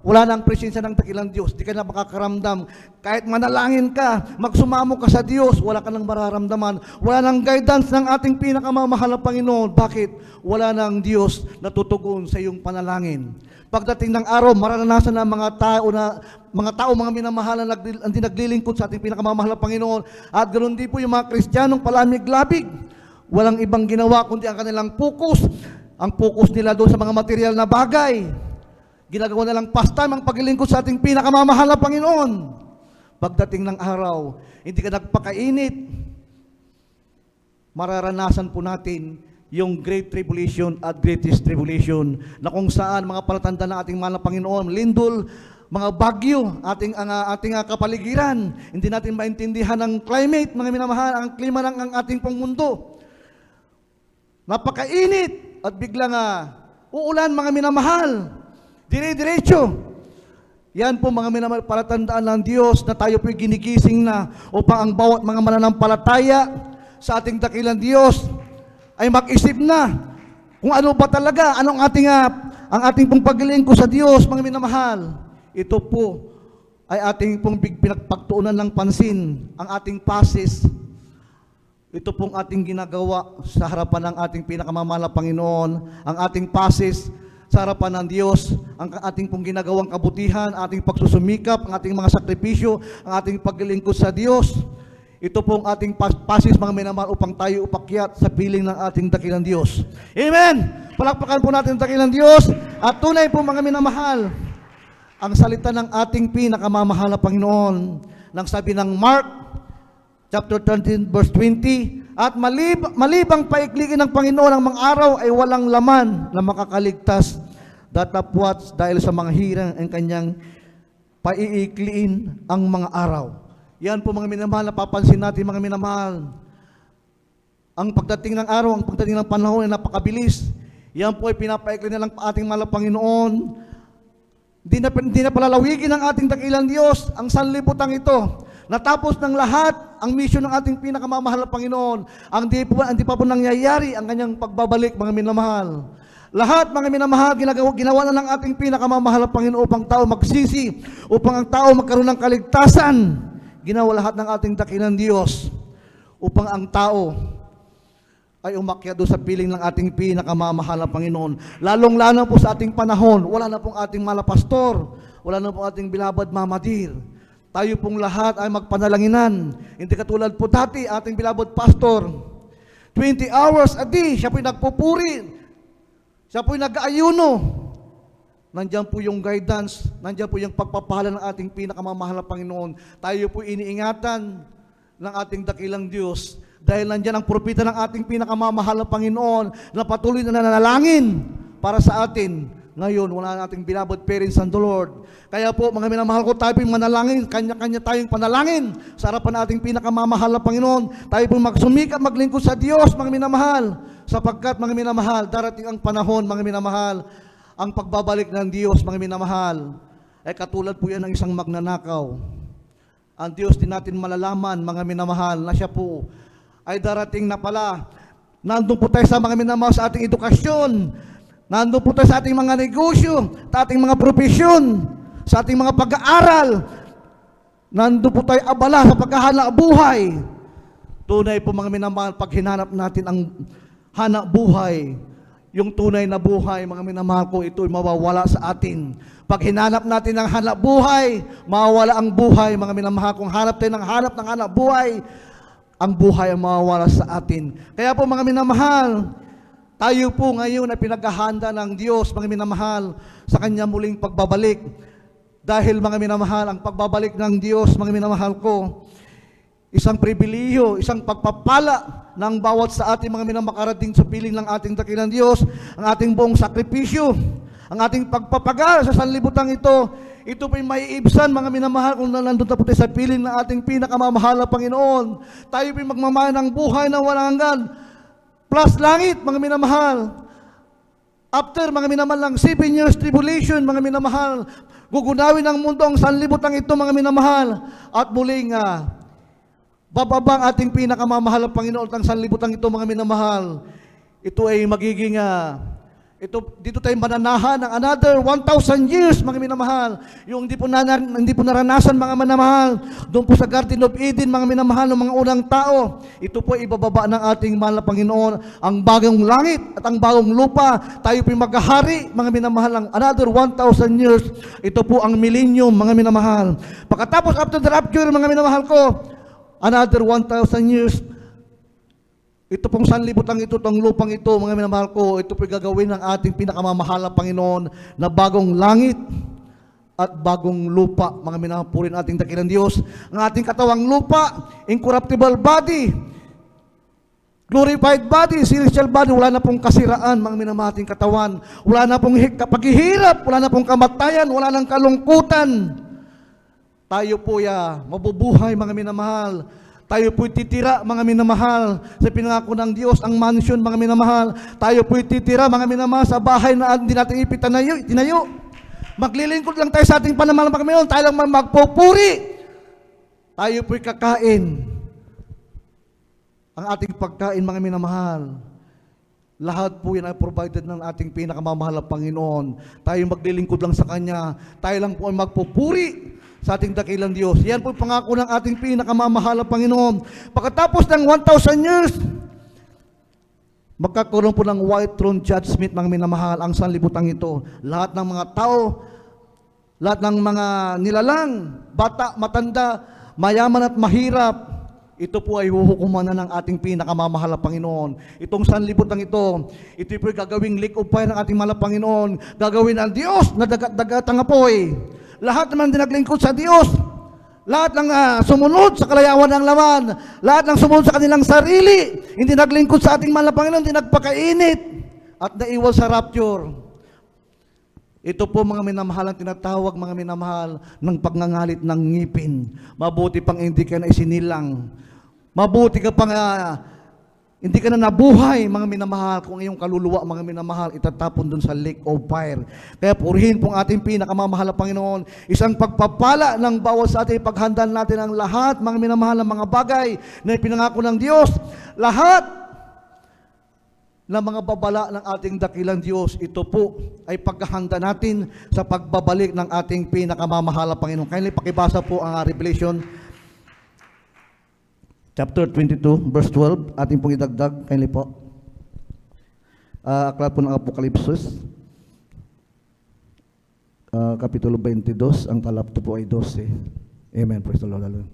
S2: Wala nang presensya ng dakilang Diyos, di ka na makakaramdam. Kahit manalangin ka, magsumamo ka sa Diyos, wala ka nang mararamdaman. Wala nang guidance ng ating pinakamamahal na Panginoon. Bakit? Wala nang Diyos na tutugon sa iyong panalangin. Pagdating ng araw, mararanasan ng mga tao, mga minamahal na hindi naglilingkod sa ating pinakamamahal na Panginoon. At ganoon din po yung mga Kristiyanong palamig-labig. Walang ibang ginawa kundi ang kanilang focus. Ang focus nila doon sa mga material na bagay. Ginagawa na lang pastime ang paglilingkod sa ating pinakamamahal na Panginoon. Pagdating ng araw, hindi ka nagpakainit. Mararanasan po natin yung Great Tribulation at Greatest Tribulation na kung saan mga palatanda ng ating mahal na Panginoon, lindol, mga bagyo, ating kapaligiran. Hindi natin maintindihan ang climate, mga minamahal, ang klima ng ating pong mundo. Napakainit at biglang uulan, mga minamahal. Dire-diretso. Yan po, mga minamahal, palatandaan ng Diyos na tayo po'y ginigising na upang ang bawat mga mananampalataya sa ating dakilang Diyos ay mag-isip na kung ano ba talaga, ang ating pong paglilingkod sa Diyos, mga minamahal. Ito po ay ating pong pinagpagtuunan ng pansin, ang ating pasis. Ito pong ating ginagawa sa harapan ng ating pinakamamahal na Panginoon, ang ating pasis sa harapan ng Diyos, ang ating pong ginagawang kabutihan, ating pagsusumikap, ang ating mga sakripisyo, ang ating paglilingkod sa Diyos. Ito pong ating pasis, mga minamahal, upang tayo upakyat sa piling ng ating dakilang Diyos. Amen! Palakpakan po natin ang dakilang Diyos. At tunay po mga minamahal, ang salita ng ating pinakamamahal na Panginoon, nang sabi ng Mark, chapter 13, verse 20, at malibang paikliin ng Panginoon ang mga araw ay walang laman na makakaligtas datapwat dahil sa mga hirang ang kanyang paiikliin ang mga araw. Yan po mga minamahal, napapansin natin mga minamahal. Ang pagdating ng araw, ang pagdating ng panahon ay napakabilis. Yan po ay pinapaikli na lang ating mahal na Panginoon. Hindi na palalawigin ng ating dakilang Diyos ang sanlibutan ito. Natapos ng lahat ang misyon ng ating pinakamamahal na Panginoon. Hindi pa po nangyayari ang kanyang pagbabalik, mga minamahal. Lahat, mga minamahal, ginawa na ng ating pinakamamahal na Panginoon upang tao magsisi, upang ang tao magkaroon ng kaligtasan. Ginawa lahat ng ating dakilang Diyos upang ang tao ay umakyat doon sa piling ng ating pinakamamahal na Panginoon. Lalong-lalo po sa ating panahon, wala na pong ating pastor, wala na pong ating bilabad mamadir. Tayo pong lahat ay magpanalanginan. Hindi katulad po dati, ating bilabad pastor, 20 hours a day, siya po'y nagpupuri, siya po'y nag-aayuno. Nandiyan po yung guidance, nandiyan po yung pagpapahala ng ating pinakamamahal na Panginoon. Tayo po iniingatan ng ating dakilang Diyos dahil nandiyan ang propeta ng ating pinakamamahal na Panginoon na patuloy na nanalangin para sa atin. Ngayon, wala nating beloved parents and the Lord. Kaya po, mga minamahal ko, tayo po manalangin, kanya-kanya tayong panalangin sa harapan ng ating pinakamamahal na Panginoon. Tayo po magsumikap, maglingkod sa Diyos, mga minamahal, sapagkat, mga minamahal, darating ang panahon, mga minamahal, ang pagbabalik ng Diyos, mga minamahal, ay katulad po yan ng isang magnanakaw. Ang Diyos din natin malalaman, mga minamahal, na siya po ay darating na pala. Nandun po tayo sa mga minamahal sa ating edukasyon. Nandun po tayo sa ating mga negosyo, sa ating mga profesyon, sa ating mga pag-aaral. Nandun po tayo abala sa paghahanap buhay. Tunay po mga minamahal, pag hinanap natin ang hanap buhay, yung tunay na buhay, mga minamahal ko, ito ay mawawala sa atin. Pag hinanap natin ang hanap buhay, mawawala ang buhay, mga minamahal. Kung hanap tayo ng hanap buhay, ang buhay ay mawawala sa atin. Kaya po mga minamahal, tayo po ngayon ay pinaghahanda ng Diyos, mga minamahal, sa Kanya muling pagbabalik. Dahil mga minamahal, ang pagbabalik ng Diyos, mga minamahal ko, isang pribilihiyo, isang pagpapala ng bawat sa ating mga minamakarating sa piling ng ating dakilang Diyos, ang ating buong sakripisyo, ang ating pagpapagal sa sanlibutan ito po'y maiibsan, mga minamahal, kung nandun na po tayo sa piling ng ating pinakamamahal na Panginoon. Tayo po'y magmamahal ng buhay na walang hanggan, plus langit, mga minamahal. After, mga minamahal, ng 7 years tribulation, mga minamahal, gugunawin ang mundo ang sanlibutan ito, mga minamahal, at muling bababang ating pinakamamahal na Panginoon at ang sanlibutan ito, mga minamahal. Ito ay magiging, dito tayo mananahan ng another 1,000 years, mga minamahal. Yung hindi po naranasan, mga minamahal, doon po sa Garden of Eden, mga minamahal, ng mga unang tao. Ito po ibababa ng ating mahal na Panginoon, ang bagong langit at ang bagong lupa. Tayo po maghahari, mga minamahal, ng another 1,000 years. Ito po ang millennium, mga minamahal. Pagkatapos, after the rapture, mga minamahal ko, another 1,000 years, ito pong sanlibutan ito, itong lupang ito, mga minamahal ko, ito po'y gagawin ng ating pinakamamahal na Panginoon na bagong langit at bagong lupa, mga minamahal po rin ating dakilang Diyos. Ang ating katawang lupa, incorruptible body, glorified body, celestial body, wala na pong kasiraan, mga minamahal ating katawan, wala na pong paghihirap, wala na pong kamatayan, wala nang kalungkutan. Tayo po mabubuhay, mga minamahal. Tayo po'y titira, mga minamahal, sa pinangako ng Diyos, ang mansion, mga minamahal. Tayo po'y titira, mga minamahal, sa bahay na hindi natin tinayo. Maglilingkod lang tayo sa ating panamalang Panginoon, tayo lang magpupuri. Tayo po'y kakain. Ang ating pagkain, mga minamahal, lahat po yan ay provided ng ating pinakamamahal na Panginoon. Tayo maglilingkod lang sa Kanya. Tayo lang po ay magpupuri sa ating dakilang Diyos. Yan po pangako ng ating pinakamamahal na Panginoon. Pagkatapos ng 1,000 years, magkakaroon po ng white throne judgment, mga minamahal, ang sanlibutan ito. Lahat ng mga tao, lahat ng mga nilalang, bata, matanda, mayaman at mahirap, ito po ay huhukuman na ng ating pinakamamahal na Panginoon. Itong sanlibutan ito po ay gagawing lake of fire ng ating mahal na Panginoon. Gagawin ng Diyos na dagat-dagatang apoy. Lahat naman dinaglingkod sa Diyos, lahat ng sumunod sa kalayawan ng laman, lahat ng sumunod sa kanilang sarili, hindi naglingkod sa ating mahal na Panginoon, hindi nagpakainit at naiwan sa rapture. Ito po mga minamahal ang tinatawag, mga minamahal, ng pagngangalit ng ngipin. Mabuti pang hindi ka na isinilang. Mabuti ka pang hindi ka na nabuhay, mga minamahal, kung iyong kaluluwa, mga minamahal, itatapon dun sa lake of fire. Kaya purihin pong ating pinakamamahal na Panginoon, isang pagpapala ng bawat sa ating paghandaan natin ang lahat, mga minamahal ng mga bagay na ipinangako ng Diyos. Lahat na mga babala ng ating dakilang Diyos, ito po ay paghahanda natin sa pagbabalik ng ating pinakamamahal na Panginoon. Kaya pakibasa po ang Revelation chapter 22, verse 12, ating pong idagdag, kaya po. Aklat po ng Apokalipsis, kapitulo 22, ang talapto po ay 12. Amen, praise the Lord. Hallelujah.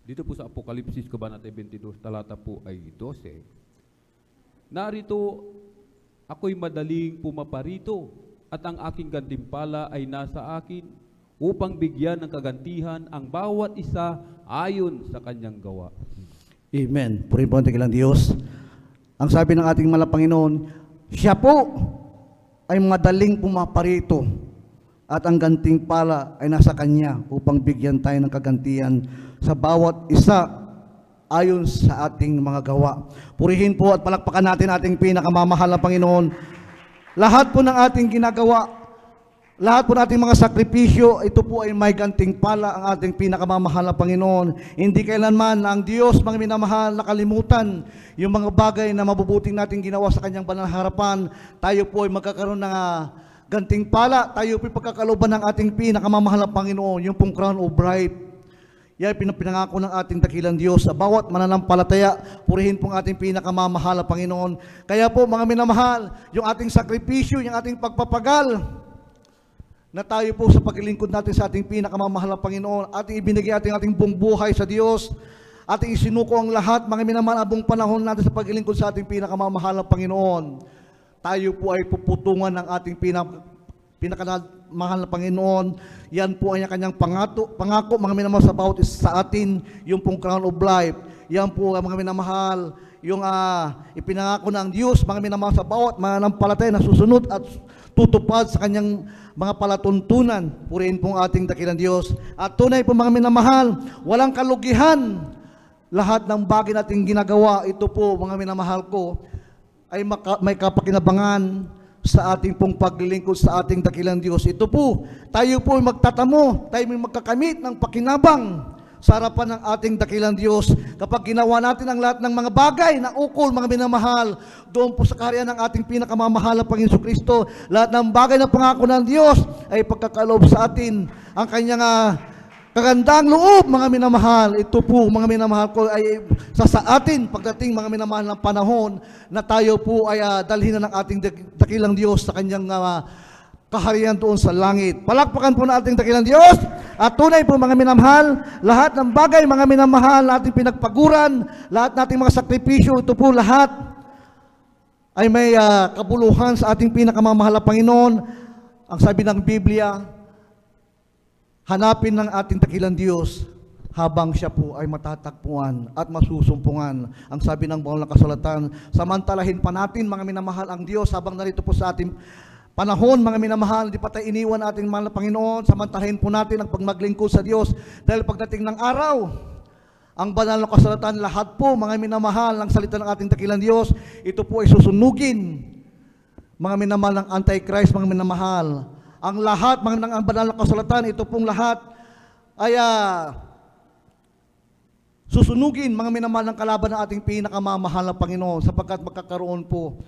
S5: Dito po sa Apokalipsis, Kabanata 22, talata po ay 12. Narito, ako'y madaling pumaparito at ang aking gantimpala ay nasa akin upang bigyan ng kagantihan ang bawat isa ayon sa kanyang gawa.
S2: Amen. Purihin po ang dakilang Diyos. Ang sabi ng ating mahal na Panginoon, siya po ay madaling pumaparito at ang gantimpala ay nasa Kanya upang bigyan tayo ng kagantihan sa bawat isa ayon sa ating mga gawa. Purihin po at palakpakan natin ating pinakamamahal na Panginoon. Lahat po ng ating ginagawa, lahat po ng ating mga sakripisyo, ito po ay may gantimpala ang ating pinakamamahal na Panginoon. Hindi kailanman ang Diyos, mga minamahal, nakalimutan yung mga bagay na mabubuting natin ginawa sa Kanyang banal na harapan. Tayo po ay magkakaroon ng gantimpala. Tayo po ay pagkakaloban ng ating pinakamamahal na Panginoon, yung pong crown of bright. Yan pinangako ng ating dakilang Diyos sa bawat mananampalataya. Purihin pong ating pinakamamahal na Panginoon. Kaya po mga minamahal, yung ating sakripisyo, yung ating pagpapagal, na tayo po sa paglilingkod natin sa ating pinakamamahal na Panginoon, ating ibinigay ating buong buhay sa Diyos, ating isinuko ang lahat, mga minamahal, abong panahon natin sa paglilingkod sa ating pinakamamahal na Panginoon. Tayo po ay puputungan ng ating pinakamahal na Panginoon. Yan po ay kanyang pangako, mga minamahal, sa bawat isa sa atin, yung pong crown of life. Yan po, mga minamahal, yung ipinangako ng Diyos, mga minamahal, sa bawat mananampalataya na susunod at tutupad sa kanyang mga palatuntunan. Purihin pong ating dakilang Diyos. At tunay po, mga minamahal, walang kalugihan. Lahat ng bagay nating ginagawa, ito po, mga minamahal ko, ay may kapakinabangan sa ating pong paglilingkod sa ating dakilang Diyos. Ito po, tayo po ay magtatamo, tayo may magkakamit ng pakinabang sa harapan ng ating dakilang Diyos. Kapag ginawa natin ang lahat ng mga bagay na ukol, mga minamahal, doon po sa kaharian ng ating pinakamamahal na Panginoon Kristo, lahat ng bagay na pangako ng Diyos ay pagkakaloob sa atin. Ang kanyang kagandang loob, mga minamahal, ito po, mga minamahal ko, ay sa atin pagdating, mga minamahal, ng panahon na tayo po ay dalhin na ng ating dakilang Diyos sa kanyang kaharian doon sa langit. Palakpakan po na ating dakilang Diyos. At tunay po, mga minamahal, lahat ng bagay, mga minamahal, na ating pinagpaguran, lahat nating mga sakripisyo, ito po lahat ay may kabuluhan sa ating pinakamamahal na Panginoon. Ang sabi ng Biblia, hanapin ng ating dakilang Diyos habang siya po ay matatagpuan at masusumpungan. Ang sabi ng banal na kasulatan, samantalahin pa natin, mga minamahal, ang Diyos habang narito po sa ating panahon, mga minamahal, di pa tayo iniwan ating mahal na Panginoon. Samantalahin po natin ang pagmaglingkod sa Diyos, dahil pagdating ng araw, ang banal na kasulatan, lahat po, mga minamahal, ang salita ng ating dakilang Diyos, ito po ay susunugin, mga minamahal, ng Antichrist, mga minamahal. Ang lahat, mga ng banal na kasulatan, ito pong lahat ay susunugin, mga minamahal, ng kalaban ng ating pinakamamahal na Panginoon, sapagkat magkakaroon po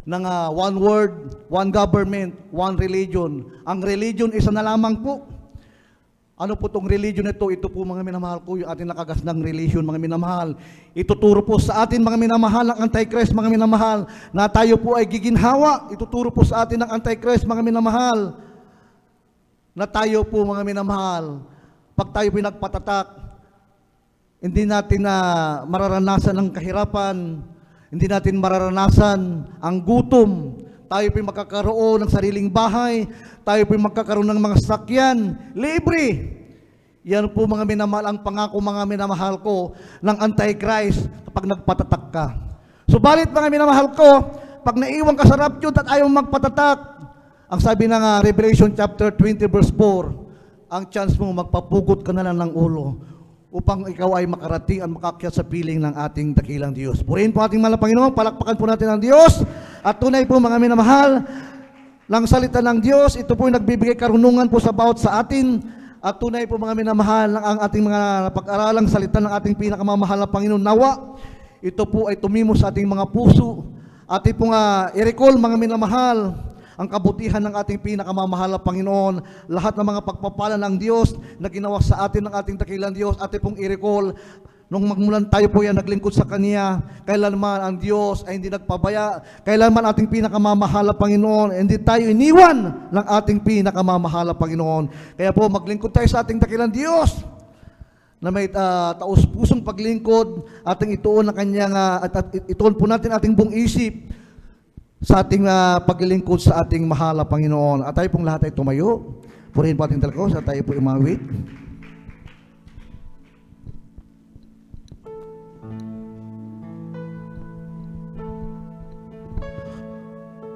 S2: ng one word, one government, one religion. Ang religion, isa na lamang po. Ano po itong religion na ito? Ito po mga minamahal ko, yung ating nakagasnang religion, mga minamahal. Ituturo po sa atin, mga minamahal, ng Antichrist, mga minamahal, na tayo po ay giginhawa. Ituturo po sa atin ng Antichrist, mga minamahal, na tayo po, mga minamahal, pag tayo pinagpatatak, hindi natin na mararanasan ang kahirapan, hindi natin mararanasan ang gutom, tayo po'y magkakaroon ng sariling bahay, tayo po'y magkakaroon ng mga sasakyan, libre. Yan po mga minamahal, ang pangako mga minamahal ko ng Antichrist kapag nagpatatak ka. Subalit mga minamahal ko, pag naiwan ka sa rapture at ayaw magpatatak, ang sabi ng Revelation chapter 20 verse 4, ang chance mo magpapugot ka na lang ng ulo upang ikaw ay makarating at makakyat sa piling ng ating dakilang Diyos. Purihin po ating mahal na Panginoon, palakpakan po natin ang Diyos, at tunay po mga minamahal, ng salita ng Diyos, ito po yung nagbibigay karunungan po sa bawat sa atin, at tunay po mga minamahal, ang ating mga pag-aralang salita ng ating pinakamamahal na Panginoon. Nawa, ito po ay tumimo sa ating mga puso, ating pong i-recall mga minamahal, ang kabutihan ng ating pinakamamahal na Panginoon, lahat ng mga pagpapala ng Diyos na ginawa sa atin ng ating dakilang Diyos, ating pong i-recall, nung magmulan tayo po yan naglingkod sa Kanya, kailanman ang Diyos ay hindi nagpabaya, kailanman ating pinakamamahal na Panginoon, hindi tayo iniwan ng ating pinakamamahal na Panginoon. Kaya po maglingkod tayo sa ating dakilang Diyos, na may taus-pusong paglingkod, ating ituon ng Kanyang, at ituon po natin ating buong isip, sa ating paglilingkod sa ating mahal na Panginoon. At tayo pong lahat ay tumayo. Purihin po ating talakos at tayo po imawit.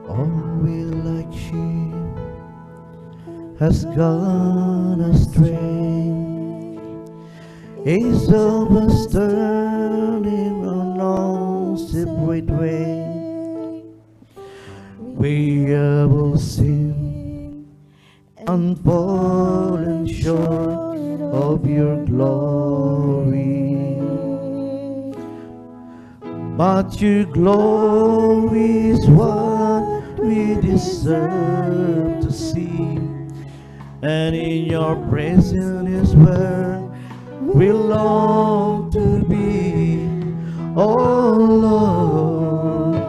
S2: All we like sheep has gone astray. Is of us turning on all separate way. We have all sinned and fallen short of your glory. But your glory is what we deserve to see, and in your presence is where we long to be. Oh Lord,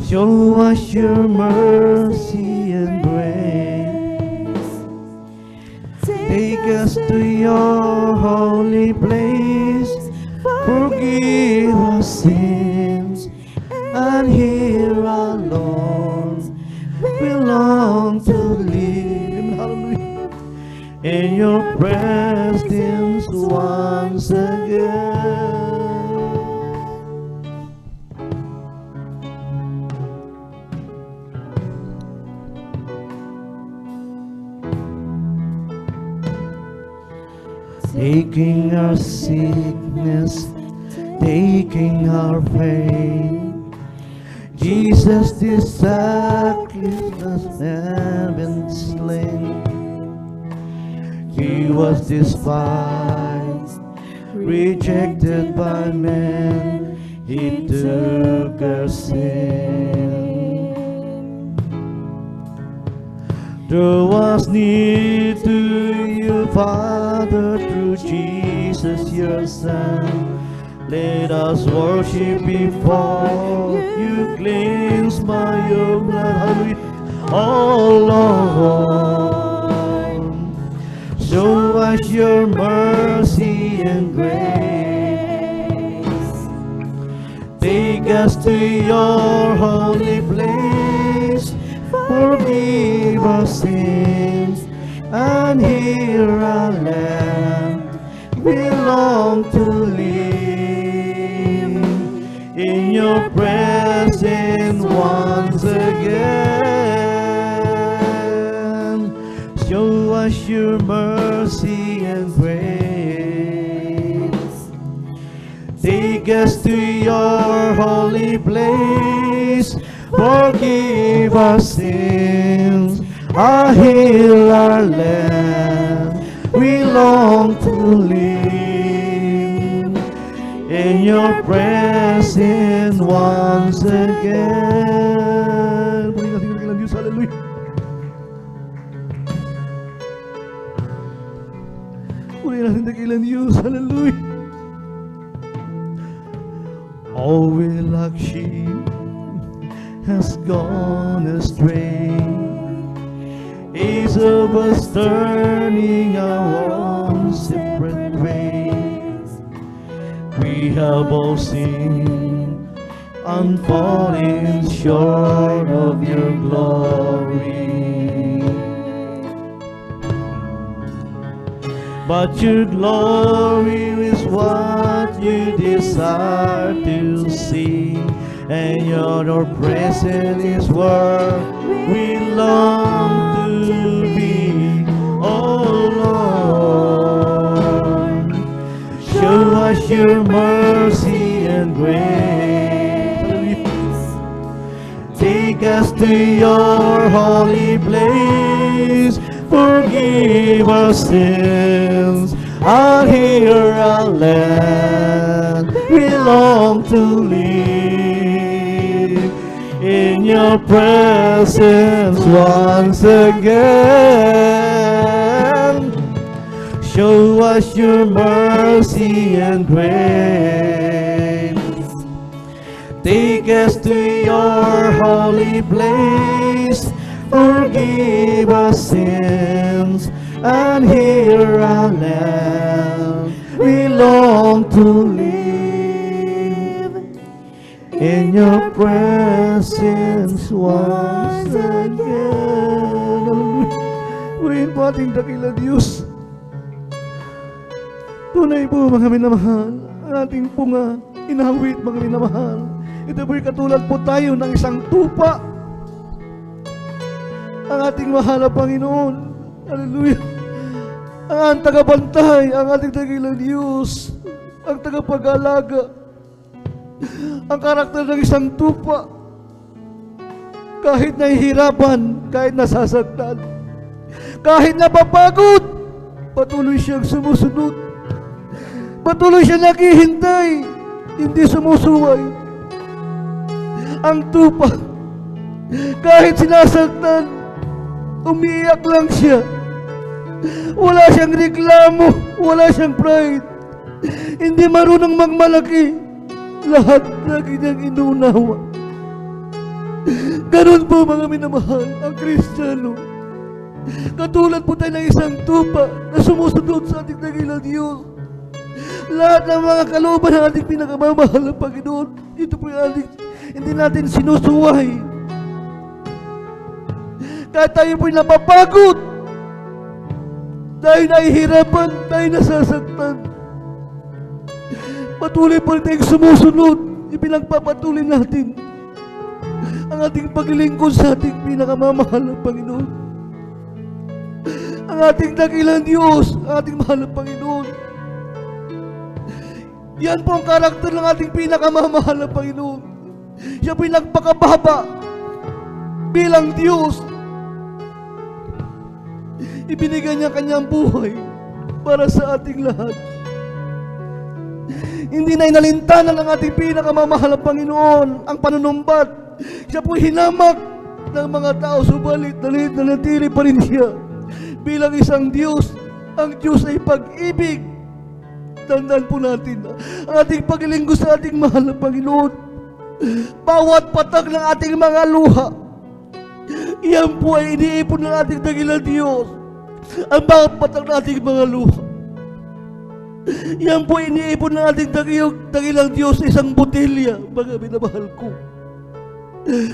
S2: show us your mercy and grace. Take us to your holy place. Forgive our sins, and here our Lord we long to live in your presence once again. Taking our sickness, taking our pain, Jesus, this sacrifice has been slain. He was despised, rejected by men, He took our sin. Draw us near to you, Father, through Jesus your Son. Let us worship before you, cleanse by your blood. Oh Lord, show us your mercy and grace. Take us to your holy place. Forgive our sins, and hear our land. We long to live in your presence once again. Show us your mercy and grace. Take us to your holy place. Forgive our sins, heal our land. We long to live in your presence once again. Hallelujah. natin dakilang Diyos. Hallelujah. All we like sheep has gone astray. Each of us turning our own separate ways. We have all sinned and fallen short of your glory. But your glory is what you desire to see, and your presence is where we long to be. Oh Lord, show us your mercy and grace. Take us to your holy place. Forgive our sins, and here our land we long to live in your presence once again. Show us your mercy and grace. Take us to your holy place. Forgive our sins, and hear our land. We long to live in your presence once again. Purihin po ating dakilang Diyos. Tunay po mga minamahal, ang ating punga, inawit mga minamahal. Ito po'y katulad po tayo ng isang tupa. Ang ating mahal na Panginoon, hallelujah, ang tagabantay, ang ating dakilang Diyos, ang tagapag-alaga, ang karakter ng isang tupa, kahit nahihirapan, kahit nasasaktan, kahit napapagod, patuloy siyang sumusunod, patuloy siyang naghihintay, hindi sumusuway. Ang tupa, kahit sinasaktan, umiiyak lang siya. Wala siyang reklamo, wala siyang pride. Hindi marunong magmalaki. Lahat lagi niyang inuunawa. Ganun po mga minamahal, ang Kristiyano. Katulad po tayo ng isang tupa na sumusunod sa ating dakilang Diyos. Lahat ng mga kalooban ng ating pinakamamahal na Panginoon, ito po yung ating, hindi natin sinusuway. Kahit tayo po'y napapagod, tayo nahihirapan, tayo nasasaktan, patuloy pa rin tayong sumusunod. Ipinagpapatuloy natin ang ating paglilingkod sa ating pinakamamahal na Panginoon, ang ating dakilang Diyos, ang ating mahal na Panginoon. Yan po ang karakter ng ating pinakamamahal na Panginoon. Siya po'y nagpakababa bilang Diyos. Ibinigay niya kanyang buhay para sa ating lahat. Hindi na inalintanan ng ating pinakamamahal na Panginoon ang panunumbat. Siya po hinamak ng mga tao, subalit nanatili pa rin siya bilang isang Diyos. Ang Diyos ay pag-ibig. Tandaan po natin ang ating paglilingkod sa ating mahal na Panginoon. Bawat patag ng ating mga luha, iyan po ay iniipon ng ating dakilang Diyos. Ang bawat patag ng ating mga luha, yan po iniipon ng ating dakilang Diyos sa isang botelya, mga minamahal ko.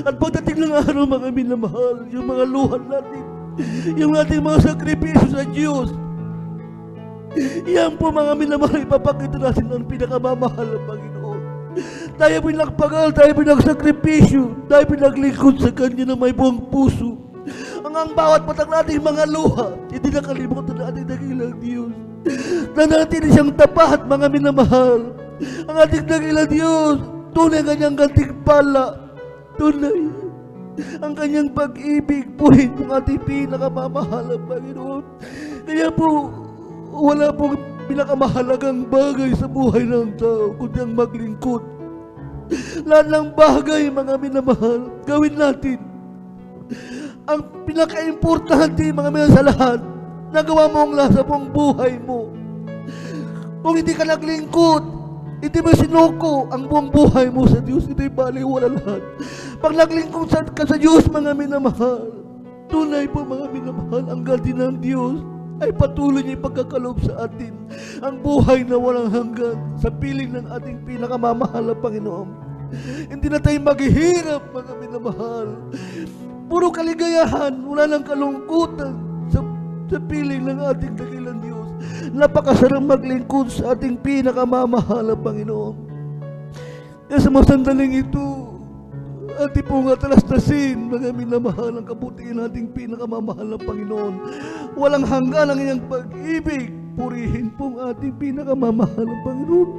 S2: At pagdating ng araw, mga minamahal, yung mga luha natin, yung ating mga sakripisyo sa Diyos, yan po mga minamahal, ipapakita natin ang pinakamamahal ng Panginoon. Tayo pinagpagal, tayo pinagsakripisyo, tayo pinaglingkod sa Kanya na may buong puso. Ang bawat patag nating mga luha, hindi nakalimutan na ating dakilang Diyos. Nanatili siyang tapat, mga minamahal. Ang ating dakilang Diyos, tunay ang kanyang gantimpala. Tunay ang kanyang pag-ibig, puhin ng ating pinakamamahal na Panginoon. Kaya po, wala pong pinakamahalagang bagay sa buhay ng tao, kundi ang maglingkod. Lahat ng bagay, mga minamahal, gawin natin. Ang pinaka-importante, mga minamahal, sa lahat, nagawa mo ang lahat sa buong buhay mo. Kung hindi ka naglingkod, hindi mo sinuko ang buong buhay mo sa Diyos, hindi baliwala lahat. Pag naglingkod ka sa Diyos, mga minamahal, tunay po mga minamahal, ang gandi ng Diyos ay patuloy niya ipagkakaloob sa atin ang buhay na walang hanggan sa piling ng ating pinakamamahal na Panginoon. Hindi na tayo maghihirap, mga minamahal. Puro kaligayahan, wala nang kalungkutan sa piling ng ating dakilang Diyos. Napakasarap maglingkod sa ating pinakamamahal na Panginoon. Kaya sa mga sandaling ito, ating pong atalastasin, mga minamahal, ang kabutihan nating pinakamamahal na Panginoon. Walang hanggan ang iyang pag-ibig. Purihin pong ating pinakamamahal na Panginoon.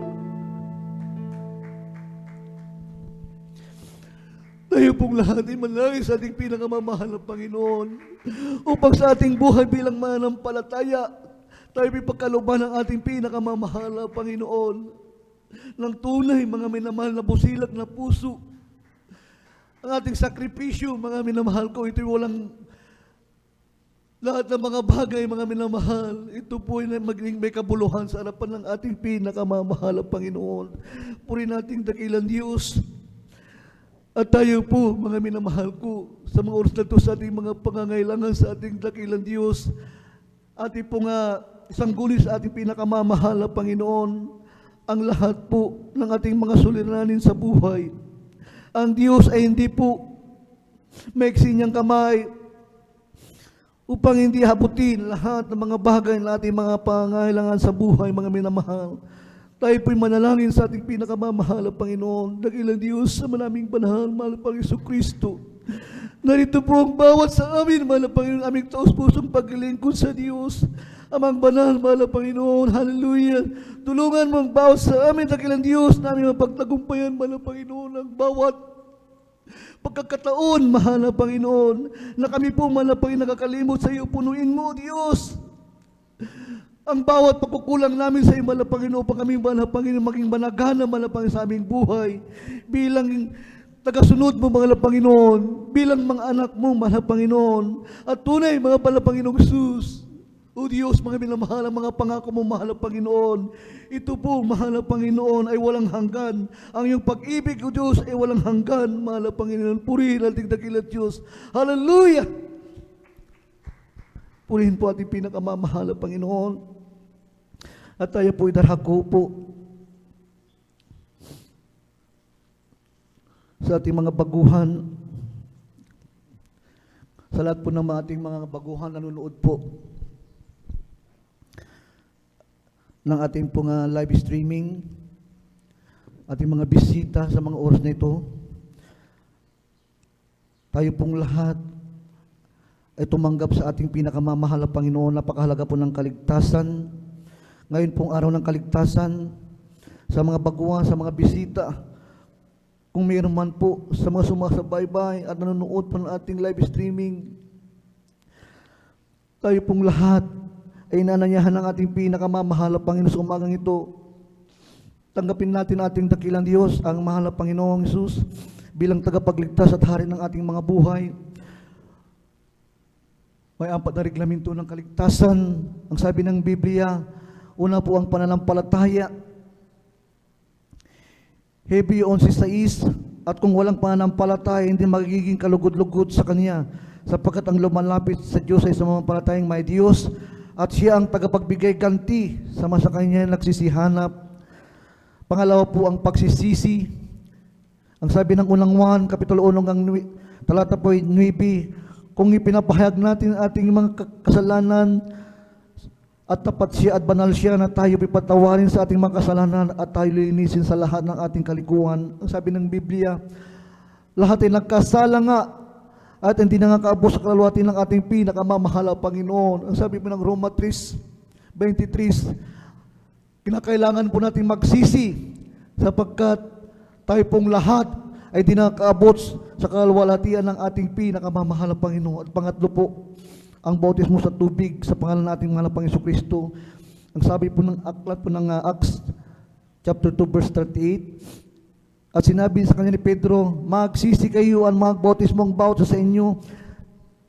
S2: Tayo pong lahat ay manalangin sa ating pinakamamahal na Panginoon upang sa ating buhay bilang mananampalataya, tayo ipagkalooban ng ating pinakamamahal na Panginoon ng tunay, mga minamahal na busilak na puso. Ang ating sakripisyo, mga minamahal ko, ito'y walang lahat ng mga bagay, mga minamahal. Ito po ay maging may kabuluhan sa harapan ng ating pinakamamahal na Panginoon. Puri nating dakilang Diyos. At tayo po, mga minamahal ko, sa mga oras na ito sa ating mga pangangailangan sa ating dakilang Diyos, ating po nga isang guli sa ating pinakamamahal na Panginoon, ang lahat po ng ating mga suliranin sa buhay. Ang Diyos ay hindi po maiksi niyang kamay upang hindi habutin lahat ng mga bagay na ating mga pangangailangan sa buhay, mga minamahal. Tayo po'y manalangin sa ating pinakamamahal na Panginoon, dakilang Diyos, sa manaming banal, mahal na Panginoon Kristo. Narito po ang bawat sa amin, mahal na Panginoon, aming taos-pusong paglilingkod sa Diyos. Amang banal, mahal na Panginoon, hallelujah. Tulungan mo ang bawat sa amin, dakilang Diyos, namin mapagtagumpayan, mahal na Panginoon, ang bawat pagkakataon, mahal na Panginoon, na kami po, mahal na Panginoon, nakakalimot sa iyo, punuin mo, Diyos. Ang bawat pagkukulang namin sa iyo, mahal na Panginoon, pag kami, mahal na Panginoon, maging managana, mahal na Panginoon, sa aming buhay, bilang tagasunod mo, mahal na Panginoon, bilang mga anak mo, mahal na Panginoon, at tunay, mga mahal na Panginoong Jesus. O Diyos, mga minamahal, ang mga pangako mo, mahal na Panginoon, ito po, mahal na Panginoon, ay walang hanggan. Ang iyong pag-ibig, O Diyos, ay walang hanggan, mahal na Panginoon. Purihin natin dakilang Diyos. Hallelujah! Purihin po ating pinakamamahal na Panginoon. At tayo po idarhako po sa ating mga baguhan, sa lahat po ng ating mga baguhan nanonood po ng ating pong live streaming, ating mga bisita sa mga oras na ito. Tayo pong lahat ay tumanggap sa ating pinakamamahal na Panginoon. Napakahalaga po ng kaligtasan. Ngayon pong araw ng kaligtasan, sa mga baguhan, sa mga bisita, kung mayroon man po sa mga sumasabaybay at nanonood po ng ating live streaming, tayo pong lahat ay inananyahan ng ating pinakamamahal na Panginoon sa umagang ito. Tanggapin natin ating dakilang Diyos, ang mahal na Panginoong Jesus, bilang tagapagligtas at hari ng ating mga buhay. May 4 na reglamento ng kaligtasan. Ang sabi ng Biblia, una po ang pananampalataya. Hebreo 11:6, at kung walang pananampalataya, hindi magiging kalugod-lugod sa Kanya, sapagkat ang lumalapit sa Diyos ay sa mamampalatayang may Diyos, at siya ang tagapagbigay ganti sa mga sa Kanya nagsisihanap. Pangalawa po ang pagsisisi. Ang sabi ng unang Juan, Kapitulo 1, talata po 9, kung ipinapahayag natin ating mga kasalanan, at tapat siya at banal siya na tayo ipatawarin sa ating mga kasalanan at tayo linisin sa lahat ng ating kalikuan. Ang sabi ng Biblia, lahat ay nagkasala nga at hindi na nga kaabot sa kaluluwati ng ating pinakamamahal na Panginoon. Ang sabi po ng Roma 3:23, kinakailangan po natin magsisi sapagkat tayo pong lahat ay di nakakaabot sa kalwalhatian ng ating pinakamamahal na Panginoon. At pangatlo po, ang bautismo sa tubig sa pangalan nating mahal na Panginoon Kristo. Ang sabi po ng aklat po ng Acts chapter 2 verse 38, at sinabi sa kanya ni Pedro, magsisi kayo ang magbautismo ang bawat sa inyo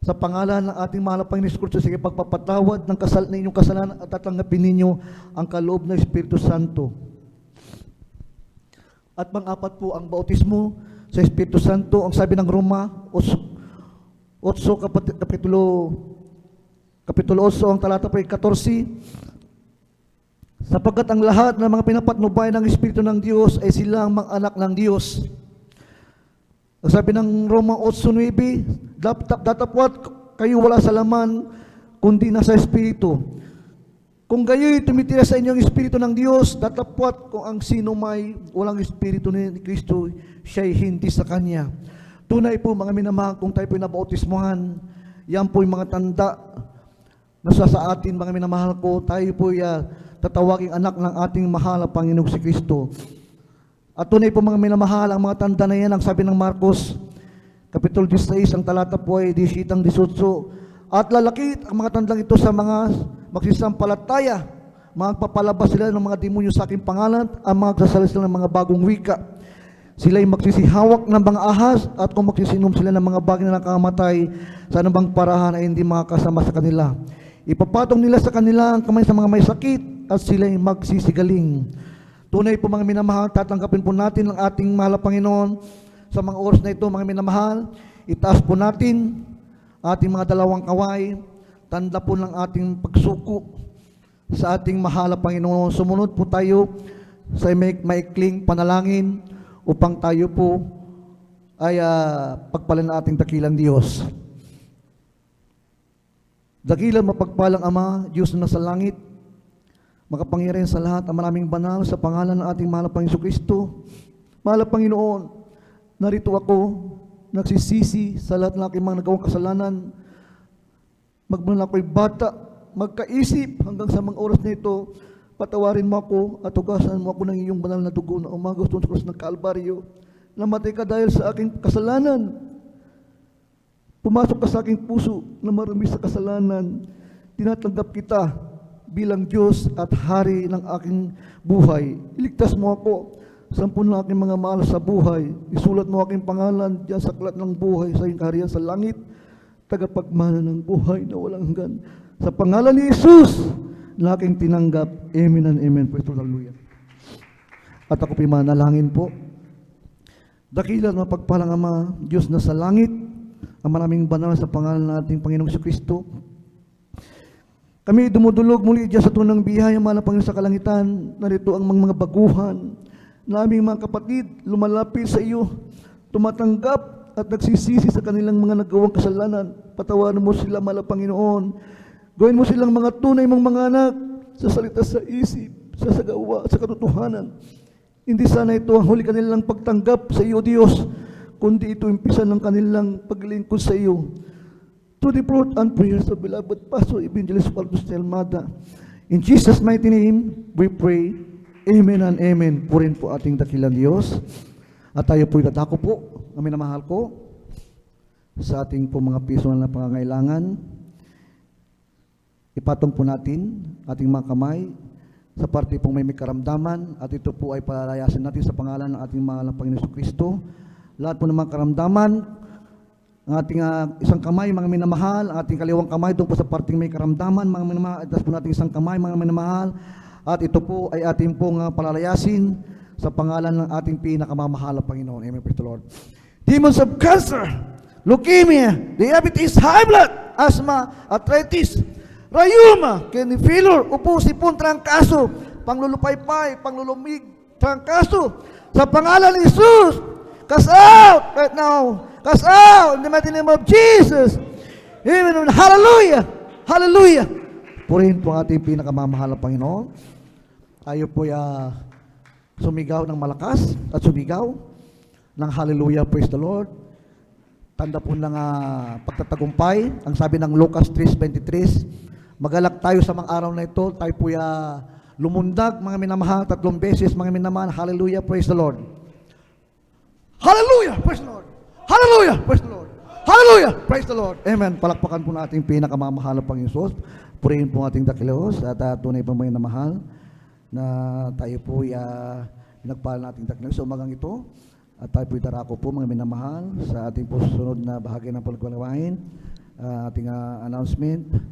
S6: sa pangalan ng ating mahal na Panginoon Hesus Kristo, sige pagpapatawad ng inyong kasalanan at tatanggapin ninyo ang kaloob ng Espiritu Santo. At pang-apat po ang bautismo sa Espiritu Santo. Ang sabi ng Roma 8, kapitulo 8, ang talata po ay 14, sapagkat ang lahat ng mga pinapatnubay ng Espiritu ng Diyos ay silang mga anak ng Diyos. Ang sabi ng Roma 8:9, datapwat kayo wala sa laman, kundi nasa Espiritu. Kung gayo'y tumitira sa inyong Espiritu ng Diyos, datapwat kung ang sino may walang Espiritu ni Kristo, siya'y hindi sa Kanya. Tunay po mga minamahal, kung tayo po'y nabautismuhan, yan po'y mga tanda na sa atin mga minamahal ko, tayo po'y tatawaging anak ng ating mahal na Panginoong si Kristo. At tunay po mga minamahal, ang mga tanda na yan, ang sabi ng Marcos, Kapitulo 16, ang talata po ay 18, at lalakit ang mga tandang ito sa mga magsisampalataya, magpapalabas sila ng mga demonyo sa aking pangalan, ang magsasalita sila ng mga bagong wika. Sila'y magsisihawak ng mga ahas, at kung magsisinom sila ng mga bagay na nakamatay, sa anumang parahan ay hindi makakasama sa kanila. Ipapatong nila sa kanila ang kamay sa mga may sakit, at sila'y magsisigaling. Tunay po mga minamahal, tatanggapin po natin ang ating mahal na Panginoon sa mga oras na ito, mga minamahal. Itaas po natin ating mga dalawang kaway, tanda po ng ating pagsuko sa ating mahal na Panginoon. Sumunod po tayo sa maikling panalangin upang tayo po ay pagpalan ng ating dakilang Diyos. Dakilang mapagpalang Ama, Diyos na nasa langit, makapangyarihan sa lahat, ang maraming banal, sa pangalan ng ating mahal na Panginoon Kristo. Mahal na Panginoon, narito ako, nagsisisi sa lahat ng aking mga nagawang kasalanan. Magmula ako'y bata, magkaisip hanggang sa mga oras na ito, patawarin mo ako at hugasan mo ako ng iyong banal na dugo na umagos doon sa krus ng Kalbaryo. Namatay ka dahil sa aking kasalanan. Pumasok ka sa aking puso na marumi sa kasalanan. Tinatanggap kita bilang Diyos at Hari ng aking buhay. Iligtas mo ako sa sampun ng aking mga mahal sa buhay. Isulat mo aking pangalan diyan sa aklat ng buhay sa iyong kaharian sa langit, tagapagmana ng buhay na walang hanggan. Sa pangalan ni Jesus na aking tinanggap. Amen and amen. Praise the Lord. Hallelujah. At ako pimanalangin po. Dakilan mapagpalang Ama, Diyos na sa langit, ang maraming banal sa pangalan ng ating Panginoong Kristo. Kami dumudulog muli diyan sa tunang biyaya, mahal na Panginoon sa kalangitan. Narito ang mga baguhan na aming mga kapatid, lumalapit sa iyo, tumatanggap at nagsisisi sa kanilang mga nagawang kasalanan. Patawarin mo sila, mahal na Panginoon. Gawin mo silang mga tunay mong mga anak sa salita, sa isip, sa sagawa, sa katotohanan. Hindi sana ito ang huli kanilang pagtanggap sa iyo, Diyos, kundi ito impisan ng kanilang paglingkod sa iyo. To the fruit and prayers of beloved Pastor Evangelist Waldo Stelmada. In Jesus' mighty name, we pray. Amen and amen. Purin po ating dakilang Diyos. At tayo po'y dadako po, na minamahal ko, sa ating po mga personal na pangangailangan. Ipatong po natin ating mga kamay sa parte pong may karamdaman, at ito po ay palalayasin natin sa pangalan ng ating mahal na Panginoon Kristo. Lahat po ng mga karamdaman, ang ating isang kamay, mga minamahal, ang ating kaliwang kamay, doon po sa parting may karamdaman, mga minamahal, at po natin isang kamay, mga minamahal, at ito po ay ating pong palalayasin sa pangalan ng ating pinakamamahal na Panginoon. Amen. Praise the Lord. Demons of cancer, leukemia, diabetes, high blood, asthma, arthritis, rheuma, kidney failure, upo, sipon, trangkaso, panglulupaypay, panglulumig, trangkaso, sa pangalan ni Jesus, cast out right now. Cast out in the mighty name of Jesus. Amen. Hallelujah. Hallelujah. Purihin po ating pinakamamahal na Panginoon. Tayo po sumigaw ng malakas at sumigaw ng hallelujah. Praise the Lord. Tanda po ng pagtatagumpay. Ang sabi ng Lucas 3:23, magalak tayo sa mga araw na ito. Tayo po lumundag, mga minamahal, 3 beses, mga minamahal. Hallelujah. Praise the Lord. Hallelujah. Praise the Lord. Hallelujah! Praise the Lord! Hallelujah! Praise the Lord! Amen. Palakpakan po natin pinakamamahal ng Panginoon. Purihin po ating dakilos at tunay pa may namahal na tayo po pinagpahal nating dakilos sa umagang ito. At tayo po darako po mga minamahal sa ating po susunod na bahagi ng pagkulawain. ating announcement.